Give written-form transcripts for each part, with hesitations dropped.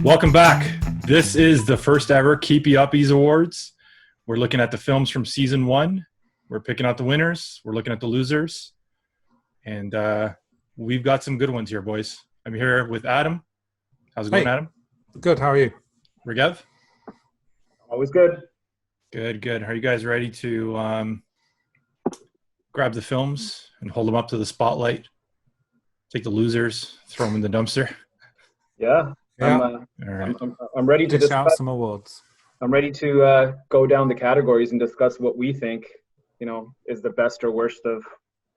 Welcome back. This is the first ever Keepie Uppies Awards. We're looking at the films from season 1. We're picking out the winners. We're looking at the losers. And we've got some good ones here, boys. I'm here with Adam. How's it going, Adam? Good. How are you? Regev? Always good. Good. Are you guys ready to grab the films and hold them up to the spotlight? Take the losers, throw them in the dumpster? Yeah. All right. I'm ready to dish out discuss some awards. I'm ready to go down the categories and discuss what we think, is the best or worst of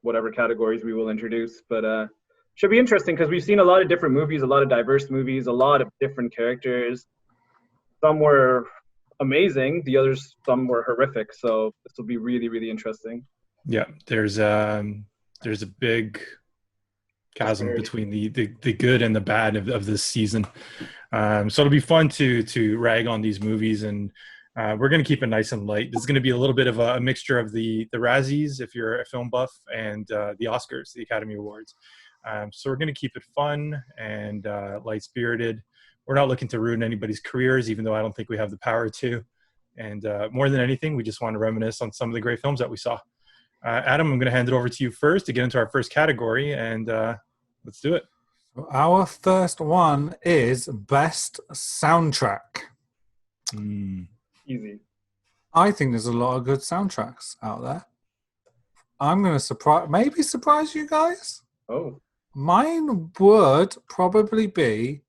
whatever categories we will introduce. But should be interesting because we've seen a lot of different movies, a lot of diverse movies, a lot of different characters. Some were amazing, some were horrific. So this will be really, really interesting. Yeah, there's a big chasm between the good and the bad of this season. So it'll be fun to rag on these movies, and we're going to keep it nice and light. This is going to be a little bit of a mixture of the Razzies, if you're a film buff, and the Oscars, the Academy Awards. So we're going to keep it fun and light-spirited. We're not looking to ruin anybody's careers, even though I don't think we have the power to. And more than anything, we just want to reminisce on some of the great films that we saw. Adam, I'm going to hand it over to you first to get into our first category, and let's do it. Our first one is Best Soundtrack. Easy. I think there's a lot of good soundtracks out there. I'm going to surprise you guys. Oh. Mine would probably be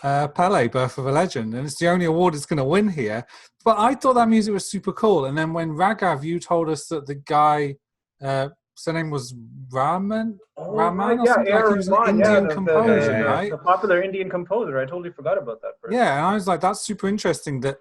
Pele, Birth of a Legend, and it's the only award it's going to win here. But I thought that music was super cool. And then when Raghav, you told us that the guy, his name was Raman or something, like he was an Indian composer, right? The popular Indian composer. I totally forgot about that. Yeah, and I was like, that's super interesting that,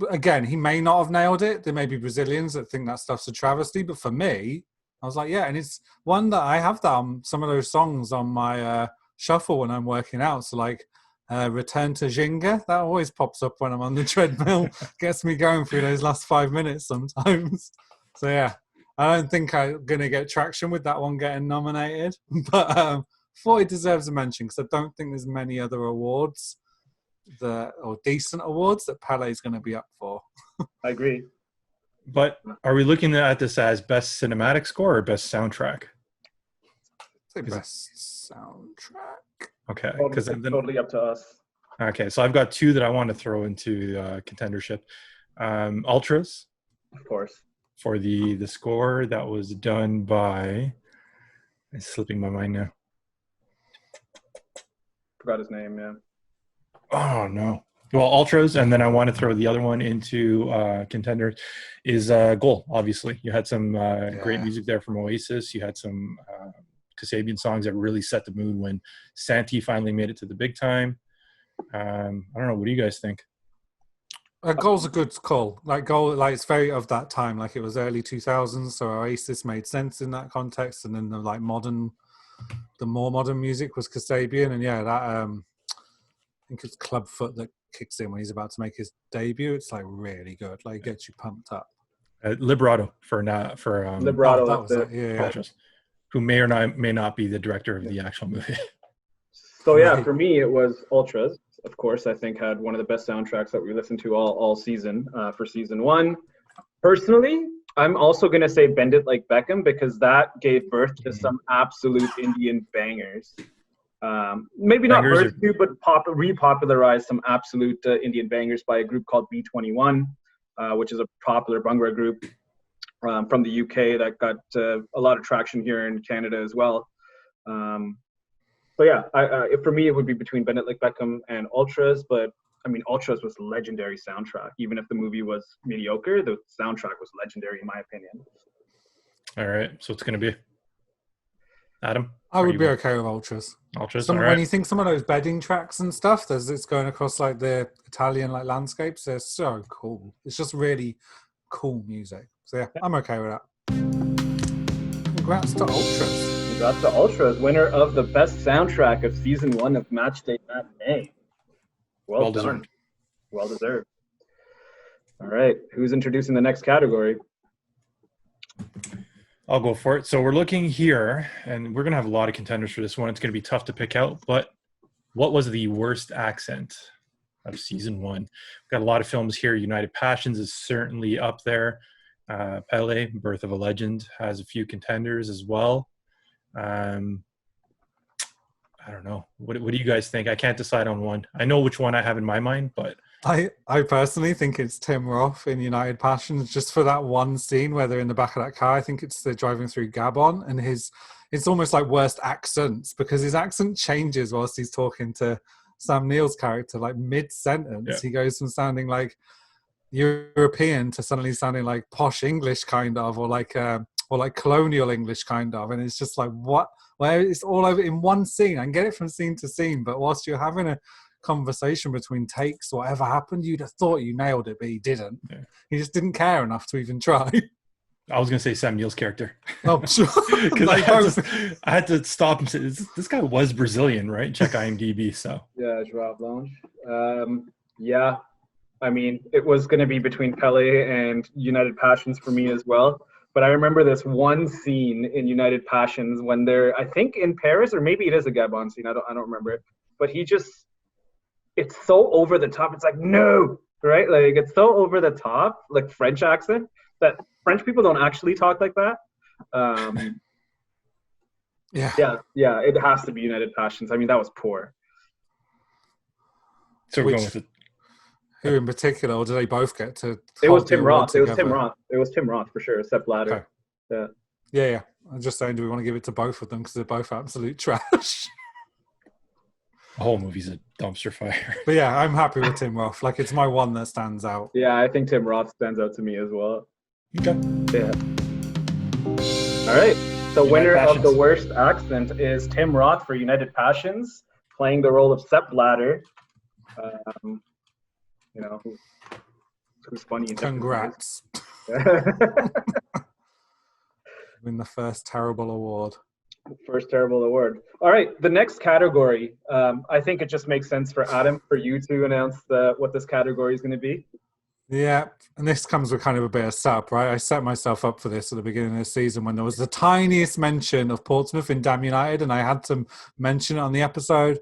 again, he may not have nailed it. There may be Brazilians that think that stuff's a travesty. But for me, I was like, yeah, and it's one that I have that on some of those songs on my shuffle when I'm working out. So like, Return to Ginga, that always pops up when I'm on the treadmill. Gets me going through those last 5 minutes sometimes. So yeah, I don't think I'm going to get traction with that one getting nominated. But thought it deserves a mention because I don't think there's many other awards or decent awards that Pele's going to be up for. I agree. But are we looking at this as best cinematic score or best soundtrack? Say best soundtrack. Okay, because it's totally up to us. Okay, so I've got two that I want to throw into contendership. Ultras, of course, for the score that was done by. It's slipping my mind now. Forgot his name. Yeah. Oh no. Well, Ultras, and then I want to throw the other one into contenders is Goal. Obviously, you had some great music there from Oasis. You had some Kasabian songs that really set the mood when Santi finally made it to the big time. I don't know. What do you guys think? Goal's a good call. Goal, it's very of that time. Like it was early 2000s, so Oasis made sense in that context. And then the more modern music was Kasabian, and that I think it's Clubfoot that kicks in when he's about to make his debut. It's like really good. Like it gets you pumped up. Liberato for Liberato. That was it. Who may or may not be the director of the actual movie. So for me it was Ultras. Of course, I think had one of the best soundtracks that we listened to all season for season 1. Personally, I'm also going to say Bend It Like Beckham because that gave birth to some absolute Indian bangers. Maybe not birth to, but repopularized some absolute Indian bangers by a group called B21, which is a popular Bhangra group from the UK that got a lot of traction here in Canada as well. For me, it would be between Bend It Like Beckham and Ultras, but I mean, Ultras was legendary soundtrack. Even if the movie was mediocre, the soundtrack was legendary in my opinion. All right, so it's going to be Adam? I would be okay with Ultras. Ultras, When you think some of those bedding tracks and stuff, it's going across like the Italian landscapes, they're so cool. It's just really cool music. So I'm okay with that. Congrats to Ultras. Congrats to Ultras, winner of the best soundtrack of season 1 of Matchday Matinee. Well done. Deserved. Well deserved. All right, who's introducing the next category? I'll go for it. So we're looking here, and we're going to have a lot of contenders for this one. It's going to be tough to pick out, but what was the worst accent of season 1? We've got a lot of films here. United Passions is certainly up there. Pele, Birth of a Legend, has a few contenders as well. I don't know. What do you guys think? I can't decide on one. I know which one I have in my mind, but I personally think it's Tim Roth in United Passions, just for that one scene where they're in the back of that car. I think they're driving through Gabon, and it's almost like worst accents, because his accent changes whilst he's talking to Sam Neill's character, like mid-sentence. Yeah. He goes from sounding like European to suddenly sounding like posh English kind of, or like colonial English kind of, and it's just like, what? Where it's all over in one scene. I can get it from scene to scene, but whilst you're having a conversation between takes, whatever happened, you'd have thought you nailed it, but he didn't. Yeah. He just didn't care enough to even try. I was going to say Sam Neill's character. Oh, sure. Because I had to stop and say, this guy was Brazilian, right? Check IMDb. So yeah, Joao Blanche. Yeah, I mean, it was going to be between Pele and United Passions for me as well. But I remember this one scene in United Passions when they're, I think, in Paris, or maybe it is a Gabon scene. I don't remember it. But it's so over the top. It's like, no, right? Like, it's so over the top, like French accent, that French people don't actually talk like that. Yeah, it has to be United Passions. I mean, that was poor. So we're going with it. Who in particular, or do they both get to? It was Tim Roth. It was Tim Roth for sure. Sepp Blatter. Okay. Yeah. I'm just saying, do we want to give it to both of them because they're both absolute trash? The whole movie's a dumpster fire. But yeah, I'm happy with Tim Roth. Like, it's my one that stands out. Yeah, I think Tim Roth stands out to me as well. Okay. Yeah. All right. The winner of the worst accent is Tim Roth for United Passions, playing the role of Sepp Blatter. Who's funny. Congrats. Win the first terrible award. First terrible award. All right, the next category. I think it just makes sense for Adam, for you to announce what this category is going to be. Yeah, and this comes with kind of a bit of setup, right? I set myself up for this at the beginning of the season when there was the tiniest mention of Portsmouth in Damn United, and I had to mention it on the episode.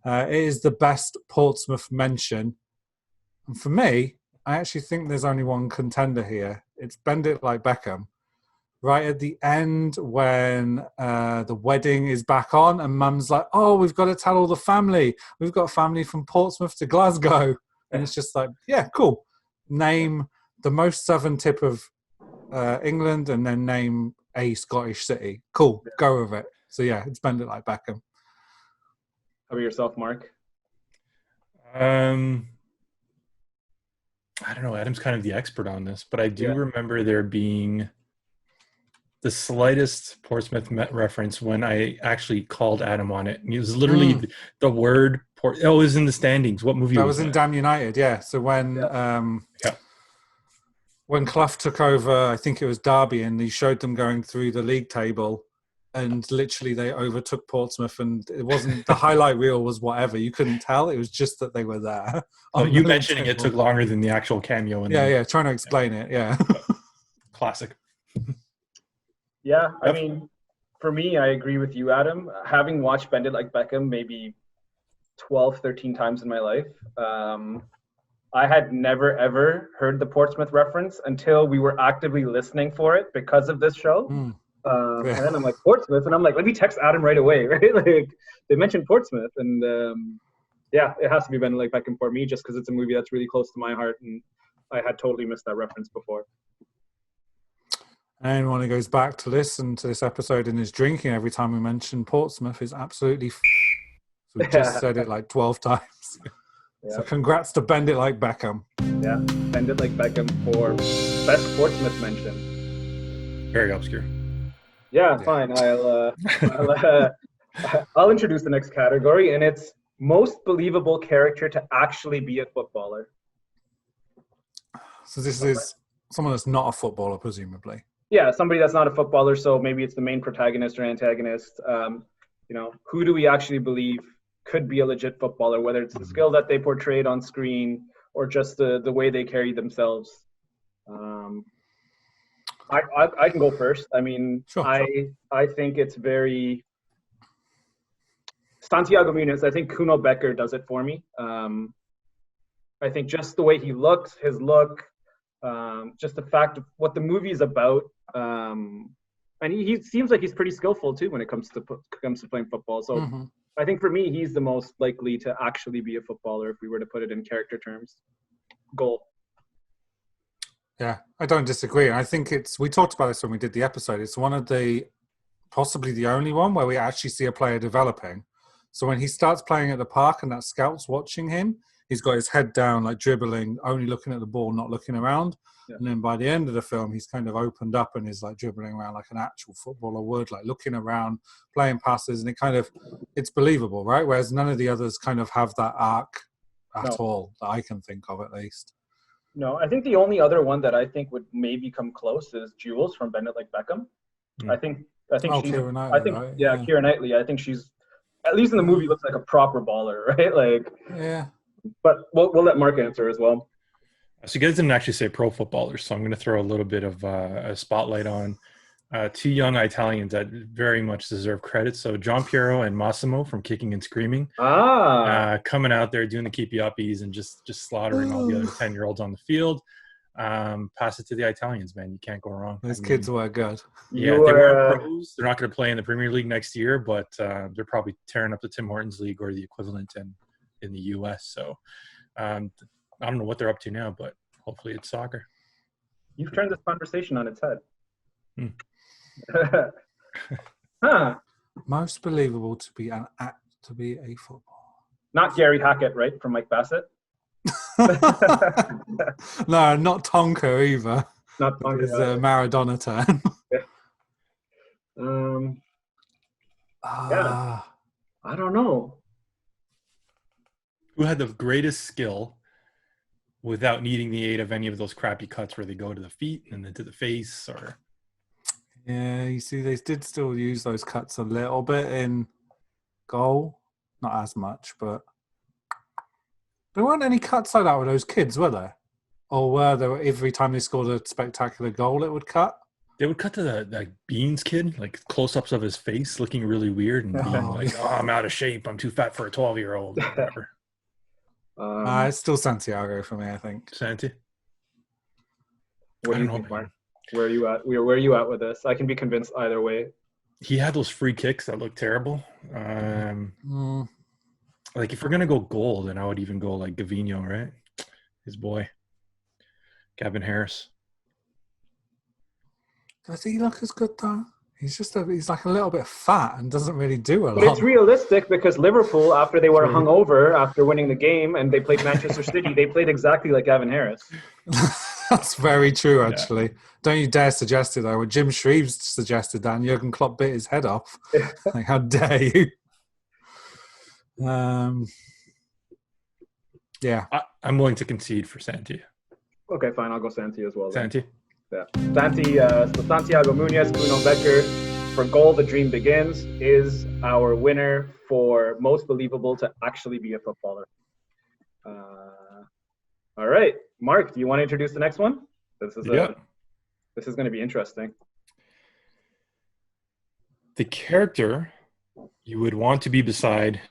It is the best Portsmouth mention. And for me, I actually think there's only one contender here. It's Bend It Like Beckham. Right at the end when the wedding is back on and Mum's like, oh, we've got to tell all the family. We've got family from Portsmouth to Glasgow. And it's just like, yeah, cool. Name the most southern tip of England and then name a Scottish city. Cool, go with it. So yeah, it's Bend It Like Beckham. How about yourself, Mark? I don't know. Adam's kind of the expert on this, but I do remember there being the slightest Portsmouth reference when I actually called Adam on it. And it was literally the word it was in the standings. What movie was in Damn United, yeah. So when Clough took over, I think it was Derby, and he showed them going through the league table, and literally they overtook Portsmouth, and it wasn't the highlight reel was whatever. You couldn't tell. It was just that they were there. You mentioning it took longer than the actual cameo. Trying to explain it, yeah. Classic. Yeah, I mean, for me, I agree with you, Adam. Having watched Bend It Like Beckham maybe 12, 13 times in my life, I had never, ever heard the Portsmouth reference until we were actively listening for it because of this show. And then I'm like, Portsmouth? And I'm like, let me text Adam right away, right? Like, they mentioned Portsmouth. And it has to be Bend It Like Beckham for me just because it's a movie that's really close to my heart. And I had totally missed that reference before. Anyone who goes back to listen to this episode and is drinking every time we mention Portsmouth is absolutely we just said it like 12 times. So congrats to Bend It Like Beckham. Yeah, Bend It Like Beckham for best Portsmouth mention. Very obscure. Yeah, fine. I'll introduce the next category, and it's most believable character to actually be a footballer. So this is someone that's not a footballer, presumably. Yeah, somebody that's not a footballer, so maybe it's the main protagonist or antagonist. Who do we actually believe could be a legit footballer, whether it's the skill that they portrayed on screen or just the way they carry themselves? I can go first. I mean, sure. I think it's very Santiago Munez. I think Kuno Becker does it for me. I think just the way he looks, his look, just the fact of what the movie is about, and he seems like he's pretty skillful too when it comes to playing football. So I think for me, he's the most likely to actually be a footballer if we were to put it in character terms. Goal. Yeah, I don't disagree. I think we talked about this when we did the episode. It's one of possibly the only one where we actually see a player developing. So when he starts playing at the park and that scout's watching him, he's got his head down, like dribbling, only looking at the ball, not looking around. Yeah. And then by the end of the film, he's kind of opened up and is like dribbling around like an actual footballer would, like looking around, playing passes, and it's believable, right? Whereas none of the others kind of have that arc at all that I can think of, at least. No, I think the only other one that I think would maybe come close is Jules from Bend It Like Beckham. I think she's. Keira Knightley, right? Keira Knightley. I think she's, at least in the movie, looks like a proper baller, right? Like. Yeah. But we'll let Mark answer as well. So you guys didn't actually say pro footballers, so I'm going to throw a little bit of a spotlight on two young Italians that very much deserve credit. So John Piero and Massimo from Kicking and Screaming, coming out there doing the Keepie Uppies and just slaughtering all the other 10-year-olds on the field. Pass it to the Italians, man. You can't go wrong. Those kids were good. Yeah, they weren't pros. They're not going to play in the Premier League next year, but they're probably tearing up the Tim Hortons League or the equivalent in the U.S. So I don't know what they're up to now, but hopefully it's soccer. You've turned this conversation on its head. Most believable to be a footballer. Not Gary Hackett, right? From Mike Bassett. No, not Tonka either. Not Tonka. It's a Maradona turn. I don't know. Who had the greatest skill without needing the aid of any of those crappy cuts where they go to the feet and then to the face? Or yeah, you see, they did still use those cuts a little bit in goal. Not as much, but there weren't any cuts like that with those kids, were there? Or were there every time they scored a spectacular goal, it would cut? They would cut to the Beans kid, like close-ups of his face, looking really weird and being like, "Oh, I'm out of shape. I'm too fat for a 12-year-old." Whatever. It's still Santiago for me, I think. Santi. What do you think, Mark? Where are you at? Where are you at with this? I can be convinced either way. He had those free kicks that looked terrible. Like if we're gonna go goal, then I would even go like Gavino, right? His boy, Gavin Harris. Does he look as good though? He's like a little bit fat and doesn't really do a lot. But it's realistic because Liverpool, after they were hungover after winning the game and they played Manchester City, they played exactly like Gavin Harris. That's very true, actually. Yeah. Don't you dare suggest it, though. When Jim Shreves suggested that and Jurgen Klopp bit his head off. Like, how dare you? Yeah. I'm willing to concede for Santi. Okay, fine. I'll go Santi as well. Santi? Yeah. Santi, so Santiago Munez, Kuno Becker, for Goal, The Dream Begins, is our winner for most believable to actually be a footballer. All right. Mark, do you want to introduce the next one? This is going to be interesting. The character you would want to be beside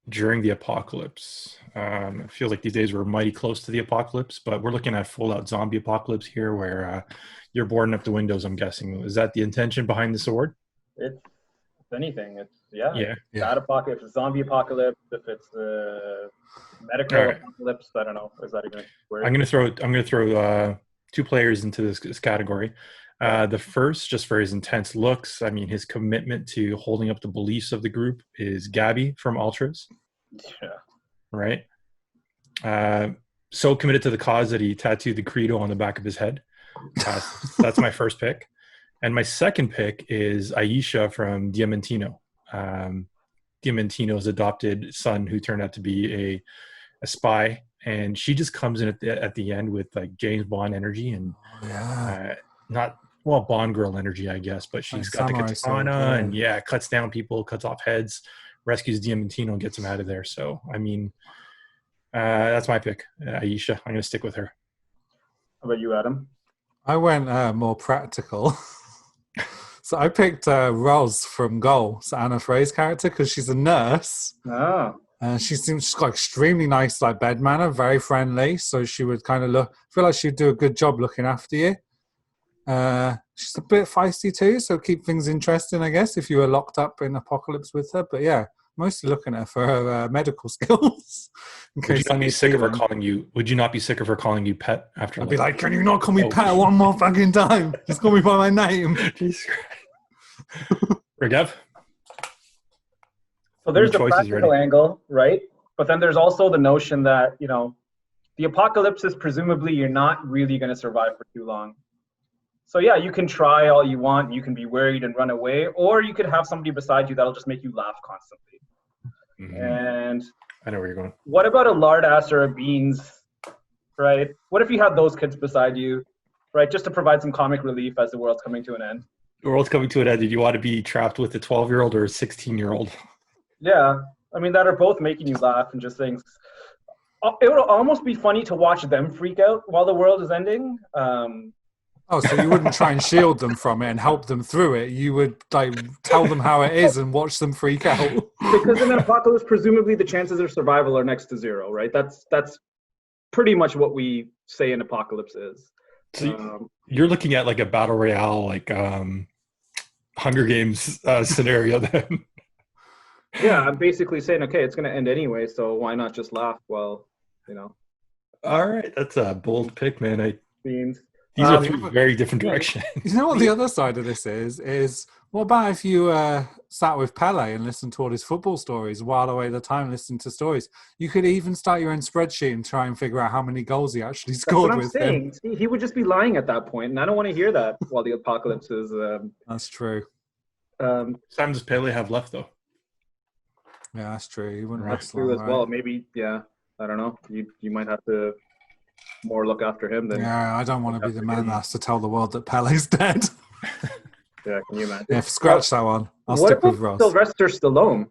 during the apocalypse. It feels like these days we're mighty close to the apocalypse, but we're looking at full-out zombie apocalypse here where you're boarding up the windows, I'm guessing. Is that the intention behind this award? It's anything. It's that apocalypse, it's zombie apocalypse, if it's the medical apocalypse, I don't know. Is that even word? I'm gonna throw two players into this category. The first, just for his intense looks, I mean, his commitment to holding up the beliefs of the group is Gabby from Ultras. Yeah. Right? So committed to the cause that he tattooed the credo on the back of his head. That's my first pick. And my second pick is Aisha from Diamantino. Diamantino's adopted son who turned out to be a spy. And she just comes in at the end with like James Bond energy and not Bond girl energy, I guess, but she's got the katana and cuts down people, cuts off heads, rescues Diamantino and gets him out of there. So, I mean, that's my pick, Aisha. I'm going to stick with her. How about you, Adam? I went more practical. So I picked Roz from Goal, so Anna Frey's character, because she's a nurse. Oh. She's got extremely nice like bed manner, very friendly. So she would kind of feel like she'd do a good job looking after you. She's a bit feisty too, so keep things interesting, I guess, if you were locked up in Apocalypse with her. But yeah, mostly looking at her for her medical skills. Would you not be sick of her calling you? Would you not be sick of her calling you pet after? I'd be like, can you not call me pet one more fucking time? Just call me by my name. Jesus Christ. Regev? So there's the practical angle, right? But then there's also the notion that, you know, the apocalypse is presumably you're not really going to survive for too long. So yeah, you can try all you want. You can be worried and run away, or you could have somebody beside you that'll just make you laugh constantly. Mm-hmm. And I know where you're going. What about a lard ass or a beans, right? What if you had those kids beside you, right? Just to provide some comic relief as the world's coming to an end. The world's coming to an end. Did you want to be trapped with a 12-year-old or a 16-year-old? Yeah, I mean, that are both making you laugh and just things. It would almost be funny to watch them freak out while the world is ending. Oh, so you wouldn't try and shield them from it and help them through it. You would like tell them how it is and watch them freak out. Because in an apocalypse, presumably the chances of survival are next to zero, right? That's pretty much what we say an apocalypse is. So you're looking at like a battle royale, like Hunger Games scenario then. Yeah, I'm basically saying, okay, it's going to end anyway, so why not just laugh while, you know. All right, that's a bold pick, man. Beans. These are three very different directions. You know what the other side of this is what about if you sat with Pele and listened to all his football stories, while away the time listening to stories? You could even start your own spreadsheet and try and figure out how many goals he actually scored with him. See, he would just be lying at that point, and I don't want to hear that while the apocalypse is... That's true. Time does Pele have left, though? Yeah, that's true. He wouldn't last long, as right? well. Maybe, yeah. I don't know. You might have to more look after him than. Yeah, I don't want to be the man that has to tell the world that Pele's dead. Yeah, can you imagine? Yeah, scratch that one. I'll stick with Ross. Sylvester Stallone.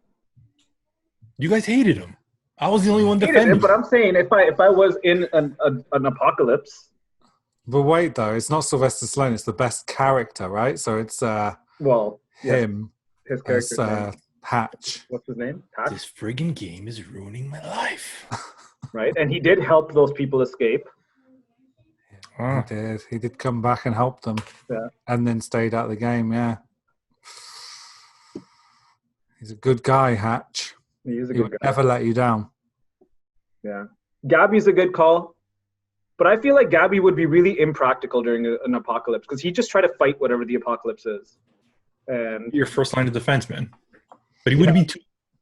You guys hated him. I was the only one defending him. But I'm saying if I was in an apocalypse. But wait, though, it's not Sylvester Stallone. It's the best character, right? So it's him. His character. Hatch. What's his name? Hatch? This friggin' game is ruining my life. Right, and he did help those people escape. He did. He did come back and help them. Yeah. And then stayed out of the game, yeah. He's a good guy, Hatch. He is a he good would guy. Never let you down. Yeah. Gabby's a good call. But I feel like Gabby would be really impractical during an apocalypse because he'd just try to fight whatever the apocalypse is. And your first line of defense, man. But he wouldn't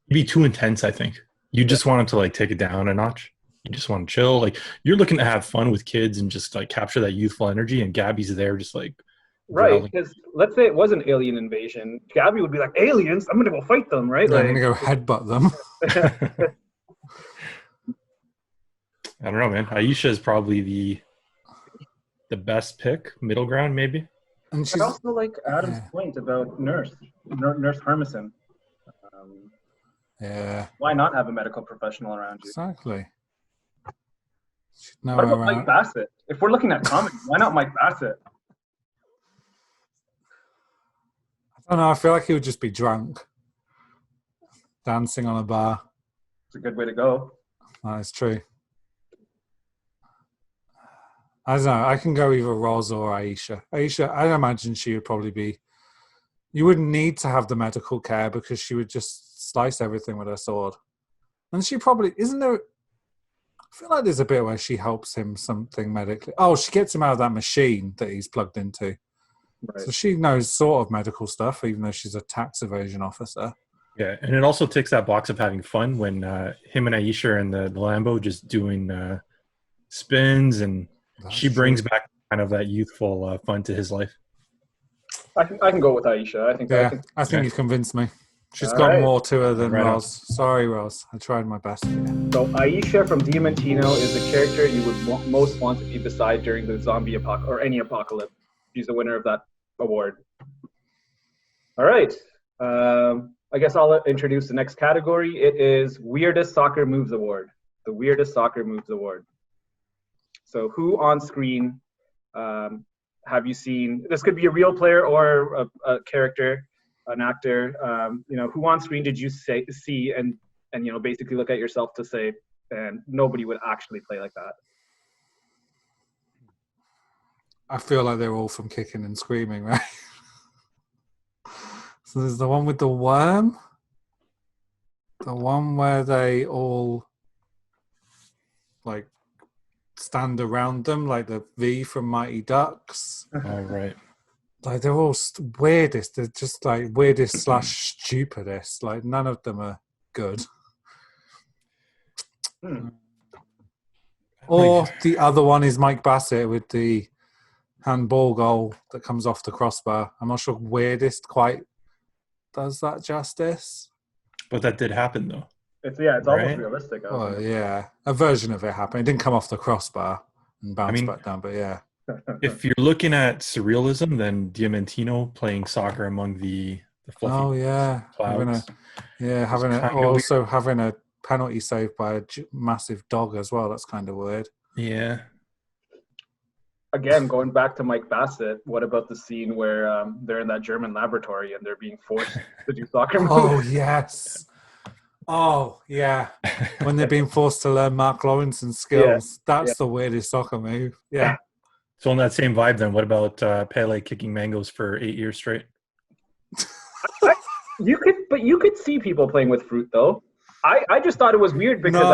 be too intense, I think. You just want him to like take it down a notch. You just want to chill. Like you're looking to have fun with kids and just like capture that youthful energy. And Gabby's there, just like right. Because let's say it was an alien invasion, Gabby would be like, "Aliens! I'm gonna go fight them!" Right? Yeah, I'm gonna go headbutt them. I don't know, man. Aisha is probably the best pick, middle ground, maybe. And she's also like Adam's point about Nurse Harmison. Yeah. Why not have a medical professional around you? Exactly. What about Mike Bassett? If we're looking at comedy, why not Mike Bassett? I don't know. I feel like he would just be drunk, dancing on a bar. It's a good way to go. That is true. I don't know. I can go either Roz or Aisha. Aisha, I imagine she would probably be... You wouldn't need to have the medical care because she would just slice everything with her sword. And she probably... Isn't there... I feel like there's a bit where she helps him something medically. Oh, she gets him out of that machine that he's plugged into. Right. So she knows sort of medical stuff, even though she's a tax evasion officer. Yeah, and it also ticks that box of having fun when him and Aisha are in the Lambo just doing spins, and she brings back kind of that youthful fun to his life. I can go with Aisha. I think you've convinced me. She's got more to her than Roz. Sorry, Roz. I tried my best. So Aisha from Diamantino is the character you would most want to be beside during the zombie apocalypse or any apocalypse. She's the winner of that award. All right. I guess I'll introduce the next category. It is Weirdest Soccer Moves Award. The Weirdest Soccer Moves Award. So who on screen have you seen? This could be a real player or a character, an actor. Who on screen did you see and basically look at yourself to say, and nobody would actually play like that. I feel like they're all from Kicking and Screaming, right? So there's the one with the worm, the one where they all like stand around them, like the V from Mighty Ducks. Oh, right. Like they're all weirdest. They're just like weirdest / stupidest. Like none of them are good. Or the other one is Mike Bassett with the handball goal that comes off the crossbar. I'm not sure weirdest quite does that justice. But that did happen, though. It's Right? almost realistic. Oh yeah, a version of it happened. It didn't come off the crossbar and bounce back down, but yeah. If you're looking at surrealism, then Diamantino playing soccer among the fluffy Oh yeah, clouds. having a penalty saved by a massive dog as well. That's kind of weird. Yeah. Again, going back to Mike Bassett, what about the scene where they're in that German laboratory and they're being forced to do soccer moves? Oh yes. Oh yeah. When they're being forced to learn Mark Lawrence's skills, that's the weirdest soccer move. Yeah. So on that same vibe, then, what about Pele kicking mangoes for 8 years straight? You could see people playing with fruit though. I just thought it was weird because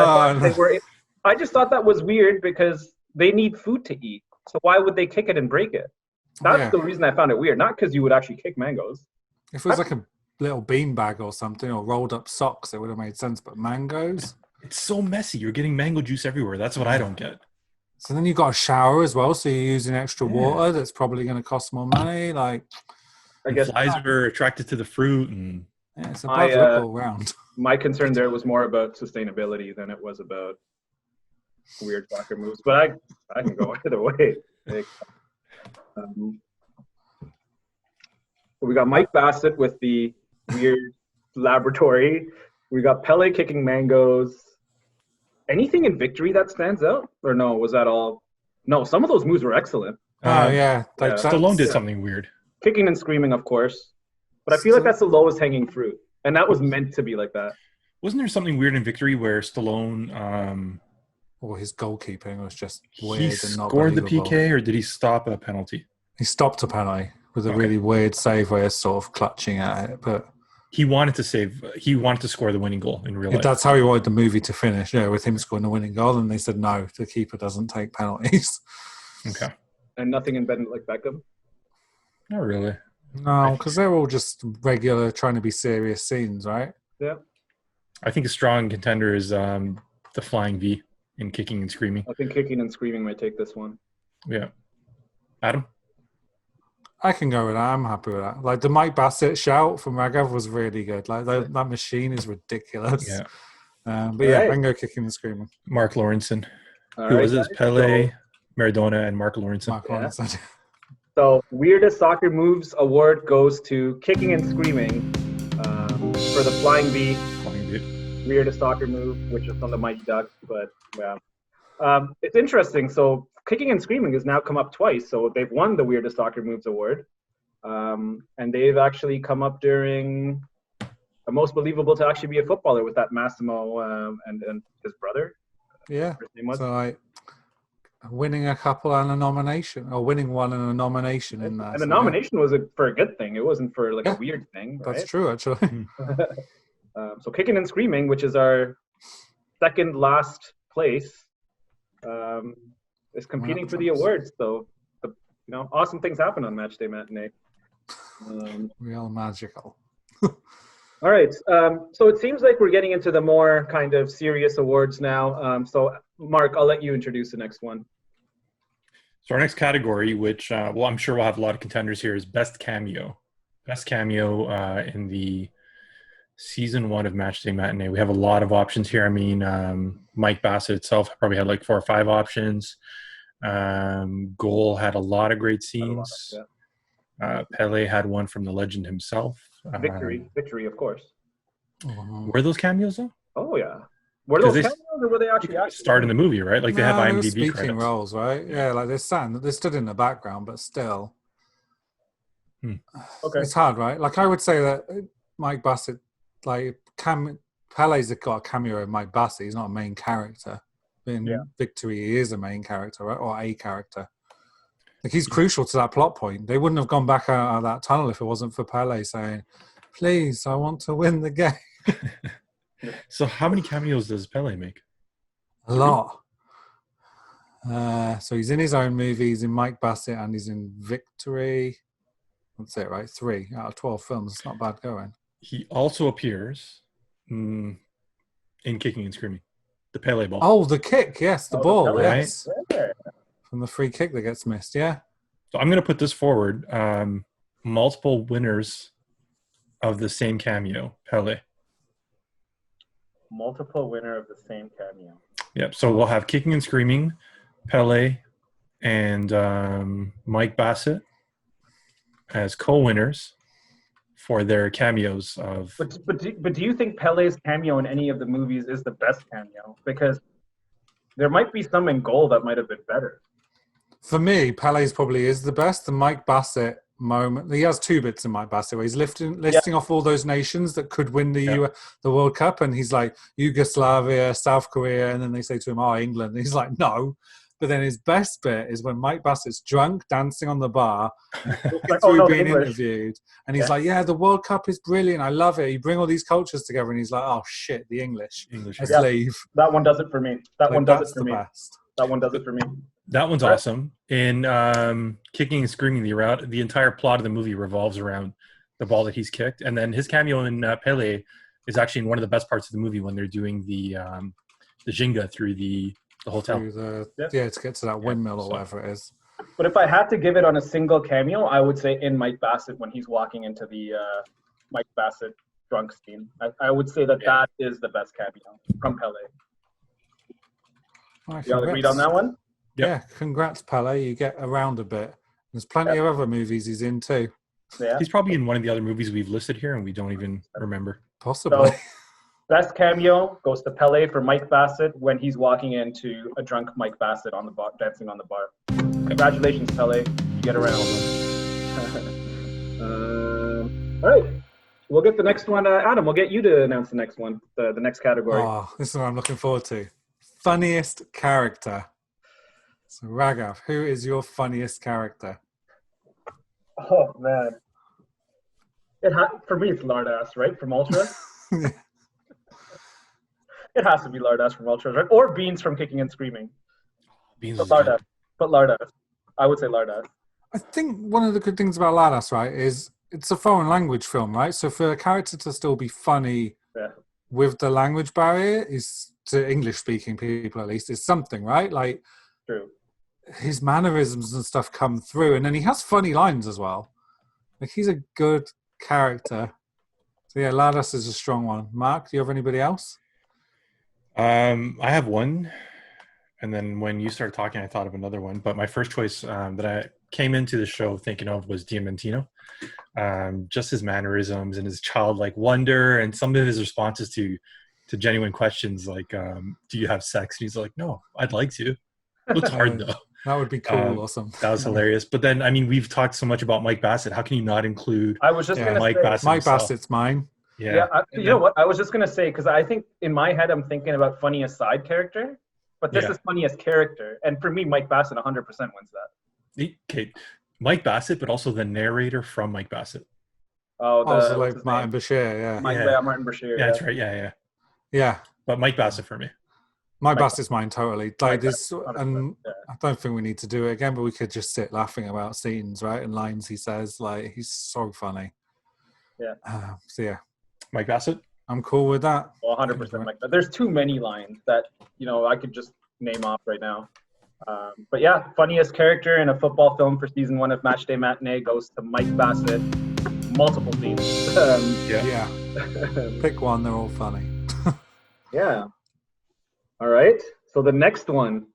I just thought that was weird because they need food to eat. So why would they kick it and break it? That's the reason I found it weird. Not because you would actually kick mangoes. If it was like a little beanbag or something, or rolled up socks, it would have made sense. But mangoes? It's so messy. You're getting mango juice everywhere. That's what I don't get. So then you've got a shower as well, so you're using extra water that's probably going to cost more money. Like, I guess flies are attracted to the fruit, and it's a bad look all around. My concern there was more about sustainability than it was about weird soccer moves. But I can go either way. We got Mike Bassett with the weird laboratory. We got Pele kicking mangoes. Anything in Victory that stands out? Or no, was that all? No, some of those moves were excellent. Stallone did something weird. Kicking and Screaming, of course. But I feel like that's the lowest hanging fruit. And that was meant to be like that. Wasn't there something weird in Victory where Stallone... or his goalkeeping was just weird he and not scored the believable. PK, or did he stop a penalty? He stopped a penalty with a really weird save where he's sort of clutching at it. But he wanted to score the winning goal in real life. That's how he wanted the movie to finish, with him scoring the winning goal. And they said, no, the keeper doesn't take penalties. Okay. And nothing in Bend It Like Beckham? Not really. No, because they're all just regular, trying to be serious scenes, right? Yeah. I think a strong contender is the Flying V in Kicking and Screaming. I think Kicking and Screaming might take this one. Yeah. Adam? I can go with that. I'm happy with that. Like the Mike Bassett shout from Raghav was really good. Like that machine is ridiculous. Yeah. I can go Kicking and Screaming. Mark Lawrenson. All Who right, was this? Pele, Maradona, and Mark Lawrenson. Lawrenson. So, Weirdest Soccer Moves award goes to Kicking and Screaming for the Flying V. Weirdest soccer move, which is from the Mighty Ducks. But, it's interesting. So, Kicking and Screaming has now come up twice. So, they've won the Weirdest Soccer Moves award. And they've actually come up during the Most Believable to Actually Be a Footballer with that Massimo and his brother. Yeah. His name was. So, like, winning a couple and a nomination, or winning one and a nomination in that. And the nomination was for a good thing. It wasn't for a weird thing. Right? That's true, actually. So Kicking and Screaming, which is our second last place, is competing for the awards. So, awesome things happen on Match Day Matinee. Real magical. All right. So it seems like we're getting into the more kind of serious awards now. So, Mark, I'll let you introduce the next one. So our next category, which, I'm sure we'll have a lot of contenders here, is Best Cameo. Best Cameo in the Season 1 of Matchday Matinee. We have a lot of options here. I mean, Mike Bassett itself probably had like 4 or 5 options. Goal had a lot of great scenes. Pele had one from the legend himself. Victory, of course. Were those cameos, though? Oh, yeah. Were those cameos? Or were they actually Start in the movie, right? Like they have they were IMDb speaking credits. roles, right? Yeah, like they stood in the background, but still. Okay. It's hard, right? Like I would say that Mike Bassett, like Pele's got a cameo in Mike Bassett. He's not a main character. In Victory, he is a main character, right? Or a character. Like he's crucial to that plot point. They wouldn't have gone back out of that tunnel if it wasn't for Pele saying, "Please, I want to win the game." So how many cameos does Pele make? A lot. So he's in his own movie. He's in Mike Bassett, and he's in Victory. That's it, right? 3 out of 12 films. It's not bad going. He also appears in Kicking and Screaming, the Pele ball. Oh, the kick, yes, the ball, Pele, yes. right? From the free kick that gets missed, yeah. So I'm going to put this forward. Multiple winners of the same cameo, Pele. Multiple winner of the same cameo. Yep. So we'll have Kicking and Screaming, Pele, and Mike Bassett as co-winners for their cameos of. But do you think Pele's cameo in any of the movies is the best cameo? Because there might be some in goal that might have been better. For me, Pele's probably is the best. The Mike Bassett moment. He has 2 bits in Mike Bassett where he's listing off all those nations that could win the World Cup, and he's like Yugoslavia, South Korea, and then they say to him, "Oh, England." And he's like, "No." But then his best bit is when Mike Bassett's drunk, dancing on the bar, being interviewed, and he's like, "Yeah, the World Cup is brilliant. I love it. You bring all these cultures together," and he's like, "Oh shit, the English. Let's leave." That one does it for me. That one does it for me. Best. That one does it for me. That one's awesome. In Kicking and Screaming, the entire plot of the movie revolves around the ball that he's kicked, and then his cameo in Pele is actually in one of the best parts of the movie when they're doing the Jenga through the hotel. To get to that windmill or whatever it is. But if I had to give it on a single cameo, I would say in Mike Bassett when he's walking into the Mike Bassett drunk scene. I would say that is the best cameo from Pele. You all agreed on that one? Yep. Yeah, congrats, Pele. You get around a bit. There's plenty of other movies he's in too. Yeah. He's probably in one of the other movies we've listed here and we don't even remember. Possibly. So, best cameo goes to Pele for Mike Bassett when he's walking into a drunk Mike Bassett on the bar, dancing on the bar. Congratulations, Pele. You get around. All right. We'll get the next one. Adam, we'll get you to announce the next one, the next category. Oh, this is what I'm looking forward to. Funniest character. So, Raghav, who is your funniest character? Oh, man. For me, it's Lardass, right? From Ultras. It has to be Lardass from Ultras, right? Or Beans from Kicking and Screaming. Beans But Lardass. But Lardass. I would say Lardass. I think one of the good things about Lardass, right, is it's a foreign language film, right? So for a character to still be funny with the language barrier is, to English-speaking people at least, is something, right? Like, true. His mannerisms and stuff come through, and then he has funny lines as well. Like, he's a good character. So yeah, Lardass is a strong one. Mark, do you have anybody else? I have one, and then when you started talking, I thought of another one. But my first choice that I came into the show thinking of was Diamantino. Just his mannerisms and his childlike wonder, and some of his responses to genuine questions like, "Do you have sex?" And he's like, "No, I'd like to." It looks hard though. That would be cool or something. That was hilarious. But then, I mean, we've talked so much about Mike Bassett. How can you not include? I was just going to Mike say, Bassett. Mike Bassett's mine. Yeah. You know what? I was just going to say, because I think in my head I'm thinking about funniest side character, but this is funniest character, and for me, Mike Bassett 100% wins that. Okay, Mike Bassett, but also the narrator from Mike Bassett. Oh, so like Martin Bashir, yeah. Martin Bashir. Yeah, that's right. Yeah. Yeah. But Mike Bassett for me. Mike Bassett's mine totally. Like this, 100%, and I don't think we need to do it again, but we could just sit laughing about scenes, right, and lines he says. Like, he's so funny. Yeah. So yeah, Mike Bassett. I'm cool with that. Well, 100% Mike Bassett. There's too many lines that I could just name off right now. But yeah, funniest character in a football film for season 1 of Matchday Matinee goes to Mike Bassett. Multiple scenes. Yeah. Pick one. They're all funny. Yeah. All right. So the next one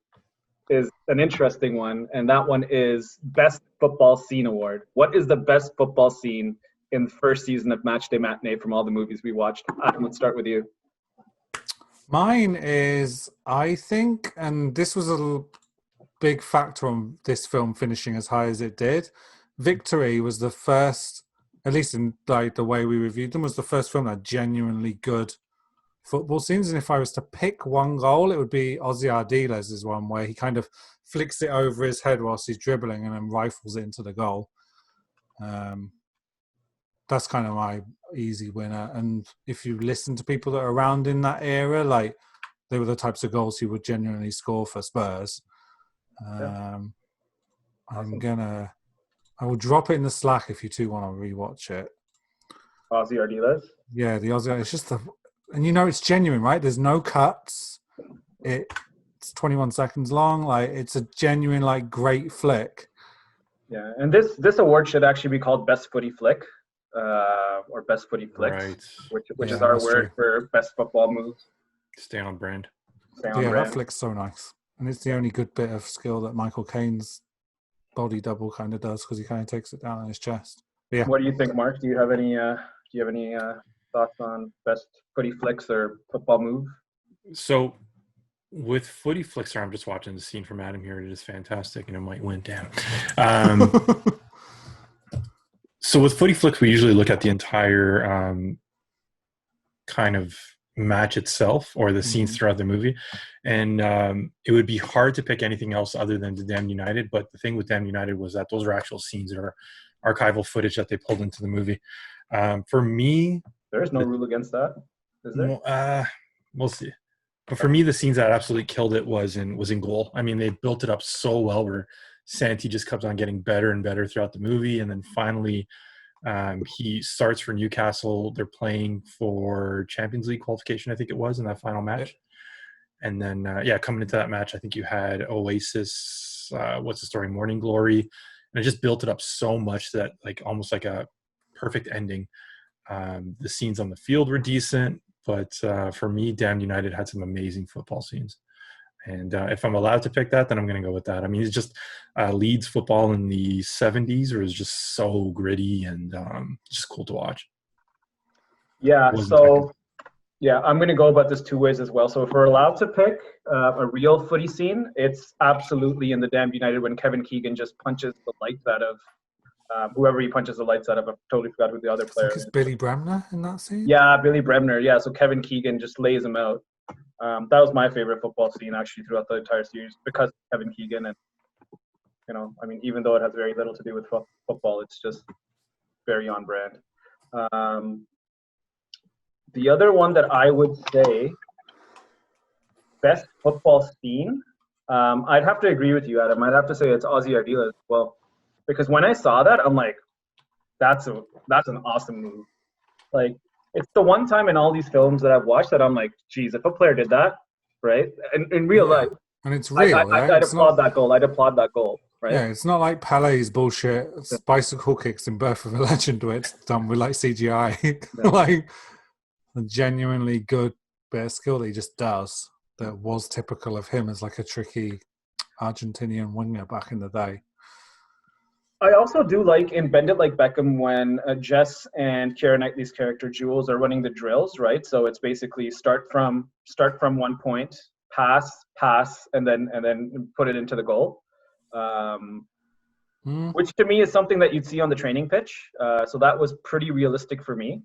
is an interesting one, and that one is Best Football Scene Award. What is the best football scene in the first season of Matchday Matinee from all the movies we watched? Adam, let's start with you. Mine is, I think, and this was a big factor on this film finishing as high as it did. Victory was the first, at least in like the way we reviewed them, was the first film that had genuinely good football scenes. And if I was to pick one goal, it would be Ozzy Ardiles' one where he kind of flicks it over his head whilst he's dribbling and then rifles it into the goal. That's kind of my easy winner. And if you listen to people that are around in that era, like they were the types of goals he would genuinely score for Spurs. Awesome. I will drop it in the Slack if you two want to rewatch it. Ozzy Ardiles. Yeah, the Ozzy. It's just and it's genuine, right? There's no cuts. It's 21 seconds long. Like it's a genuine, like great flick. Yeah, and this award should actually be called Best Footy Flick, or Best Footy Flicks, Right. which is our word for best football moves. Stay on brand. That flick's so nice, and it's the only good bit of skill that Michael Caine's body double kind of does because he kind of takes it down on his chest. But yeah. What do you think, Mark? Do you have any thoughts on best footy flicks or football move? So with Footy Flicks, I'm just watching the scene from Adam here. It is fantastic, and it might win down. So with Footy Flicks, we usually look at the entire kind of match itself or the scenes throughout the movie, and it would be hard to pick anything else other than the Damned United. But the thing with Damned United was that those are actual scenes that are archival footage that they pulled into the movie. For me, there's no rule against that, is there? We'll see. But for me, the scenes that absolutely killed it was in goal. I mean, they built it up so well where Santi just kept on getting better and better throughout the movie, and then finally he starts for Newcastle. They're playing for Champions League qualification, I think it was, in that final match. And then coming into that match, I think you had Oasis, what's the story, Morning Glory, and it just built it up so much that like almost like a perfect ending. The scenes on the field were decent, but for me, Damned United had some amazing football scenes. And if I'm allowed to pick that, then I'm going to go with that. I mean, it's just Leeds football in the 70s was just so gritty and just cool to watch. Yeah, I'm going to go about this two ways as well. So if we're allowed to pick a real footy scene, it's absolutely in the Damned United when Kevin Keegan just punches the lights out of whoever he punches the lights out of. I totally forgot who the other player is. Billy Bremner in that scene? Yeah, Billy Bremner. Yeah, so Kevin Keegan just lays him out. That was my favorite football scene actually throughout the entire series because of Kevin Keegan. And, I mean, even though it has very little to do with football, it's just very on brand. The other one that I would say, best football scene, I'd have to agree with you, Adam. I'd have to say it's Ozzy Ardiles as well. Because when I saw that, I'm like, that's an awesome move. Like, it's the one time in all these films that I've watched that I'm like, geez, if a player did that, right? In real life. And it's real, right? I'd applaud that goal. I'd applaud that goal, right? Yeah, it's not like Pele's bullshit bicycle kicks in Birth of a Legend where it's done with like CGI. Like a genuinely good bit of skill that he just does that was typical of him as like a tricky Argentinian winger back in the day. I also do like in Bend It Like Beckham when Jess and Keira Knightley's character Jules are running the drills, right? So it's basically start from 1 point, pass, and then put it into the goal, which to me is something that you'd see on the training pitch. So that was pretty realistic for me.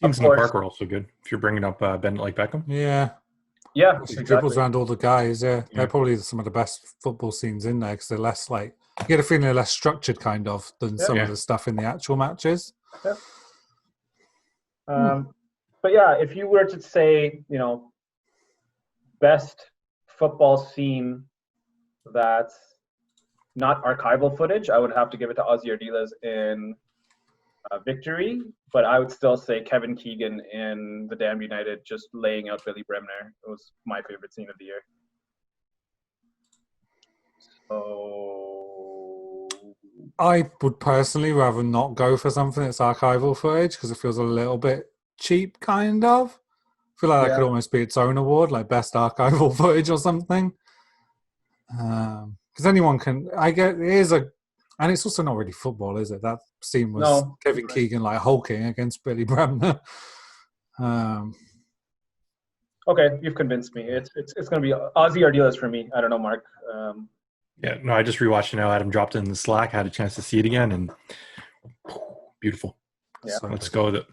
Things in the park were also good. If you're bringing up Bend It Like Beckham, yeah, he dribbles around all the guys. They're probably some of the best football scenes in there because they're less like. You get a feeling they're less structured, kind of, than some of the stuff in the actual matches. Yeah. But yeah, if you were to say, best football scene that's not archival footage, I would have to give it to Ozzy Ardiles in Victory. But I would still say Kevin Keegan in The Damned United just laying out Billy Bremner. It was my favorite scene of the year. So I would personally rather not go for something that's archival footage because it feels a little bit cheap, kind of. I feel like that could almost be its own award, like best archival footage or something. Because anyone can. And it's also not really football, is it? That scene was Kevin Keegan like hulking against Billy Bremner. Okay, you've convinced me. It's going to be Ozzy Ardiles for me. I don't know, Mark. Yeah, no, I just rewatched it now. Adam dropped it in the Slack. I had a chance to see it again, and beautiful. Yeah. So Let's good. go with it.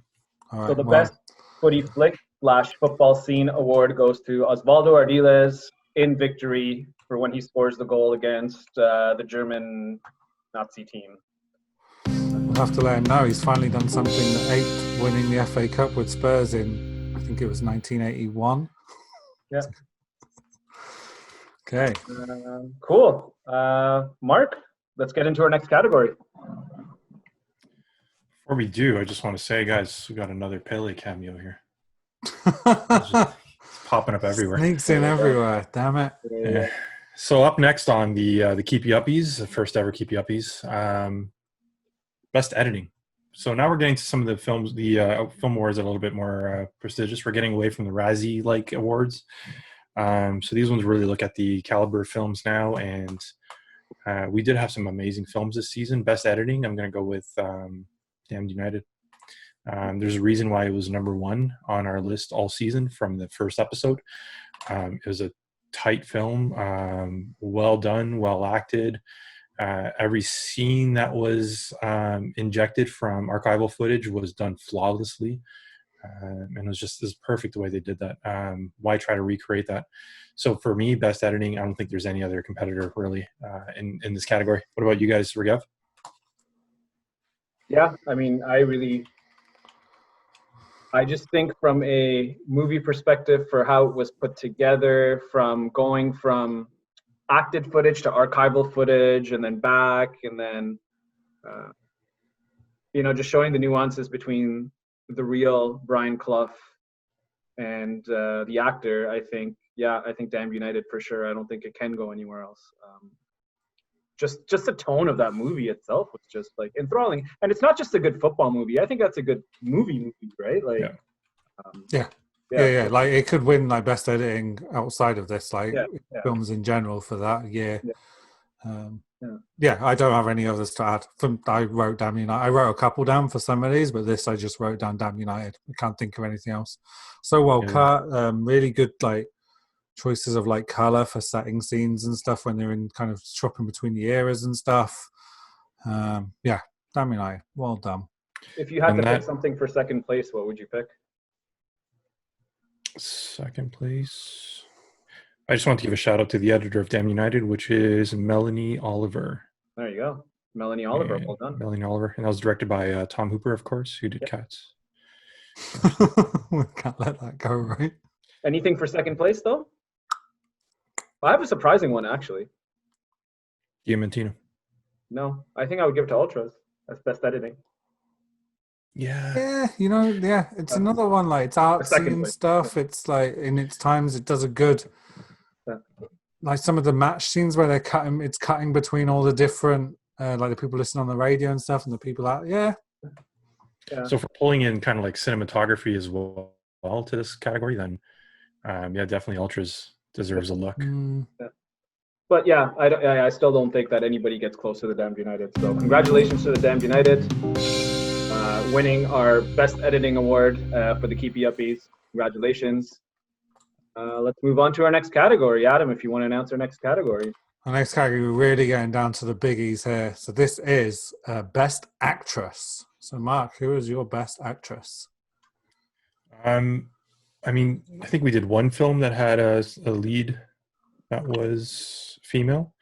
All right, So the well, best footy flick / football scene award goes to Osvaldo Ardiles in Victory for when he scores the goal against the German Nazi team. we'll have to let him know he's finally done something that ain't winning the FA Cup with Spurs in, I think it was 1981. Yeah. Okay. Cool. Mark, let's get into our next category. Before we do, I just want to say, guys, we got another Pele cameo here. It's popping up everywhere. Sneaks in everywhere. Damn it. Yeah. So up next on the Keepie Uppies, the first ever Keepie Uppies, best editing. So now we're getting to some of the films, the film awards are a little bit more prestigious. We're getting away from the Razzie-like awards. So these ones really look at the caliber of films now, and we did have some amazing films this season. Best editing, I'm going to go with Damned United. There's a reason why it was number one on our list all season from the first episode. It was a tight film, well done, well acted. Every scene that was injected from archival footage was done flawlessly. And it was just perfect the way they did that. Why try to recreate that? So for me, best editing, I don't think there's any other competitor really in this category. What about you guys, Regev? Yeah, I mean, I just think from a movie perspective for how it was put together, from going from acted footage to archival footage and then back, and then, just showing the nuances between the real Brian Clough and the actor, I think Damned United for sure. I don't think it can go anywhere else. Just the tone of that movie itself was just like enthralling, and it's not just a good football movie. I think that's a good movie, right? Like, yeah. Like it could win like best editing outside of this, like films in general for that year. I don't have any others to add. I wrote Damn United. I wrote a couple down for some of these, but this I just wrote down Damn United. I can't think of anything else. So well cut, really good like choices of like color for setting scenes and stuff when they're in kind of shopping between the eras and stuff. Damn United, well done. If you had to pick something for second place, what would you pick? Second place. I just want to give a shout out to the editor of Damn United, which is Melanie Oliver. There you go. Melanie Oliver, well done. Melanie Oliver. And that was directed by Tom Hooper, of course, who did Cats. We can't let that go, right? Anything for second place, though? I have a surprising one, actually. Diamantino. No, I think I would give it to Ultras. That's best editing. Yeah. It's another one, like it's artsy and stuff. It's like in its times it does a good like some of the match scenes where it's cutting between all the different like the people listening on the radio and stuff and the people out. So for pulling in kind of like cinematography as well to this category, then definitely Ultras deserves a look. But I still don't think that anybody gets close to the Damned United. So congratulations to the Damned United, winning our best editing award for the Keepie Uppies. Congratulations. Let's move on to our next category. Adam, if you want to announce our next category. Our next category, we're really getting down to the biggies here. So this is best actress. So Mark, who is your best actress? I think we did one film that had a lead that was female.